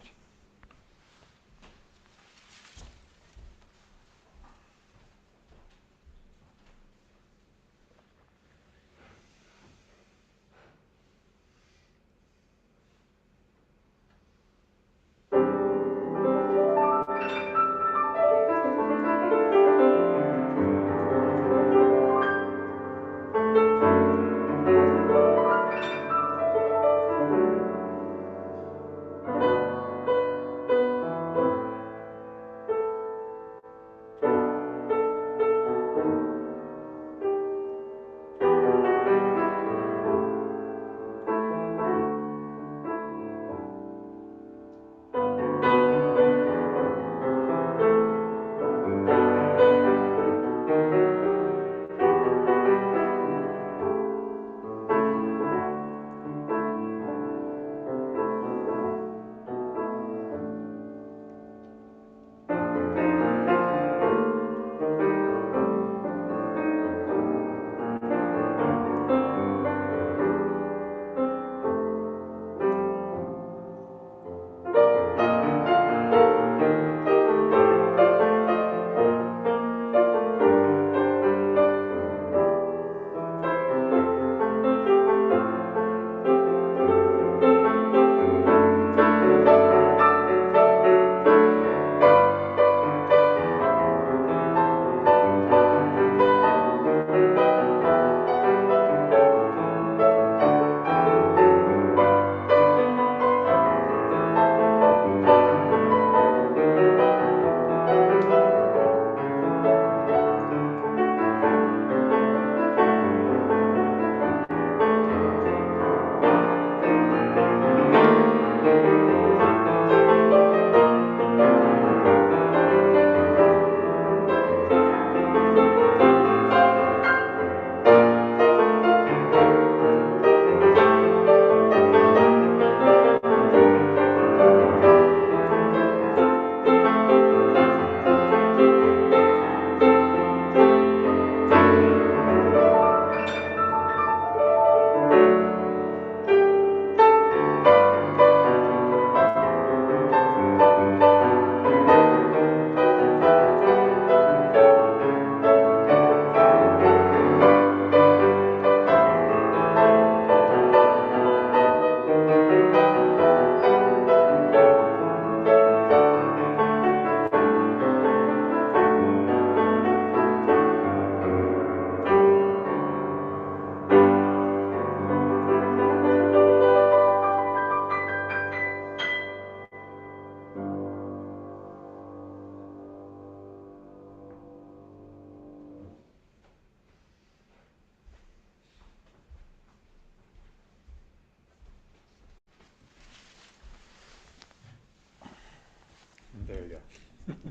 There you go.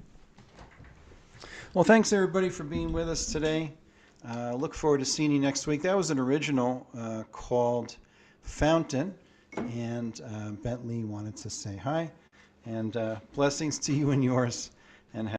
Well, thanks everybody for being with us today. Look forward to seeing you next week. That was an original called Fountain, and Bentley wanted to say hi. And blessings to you and yours, and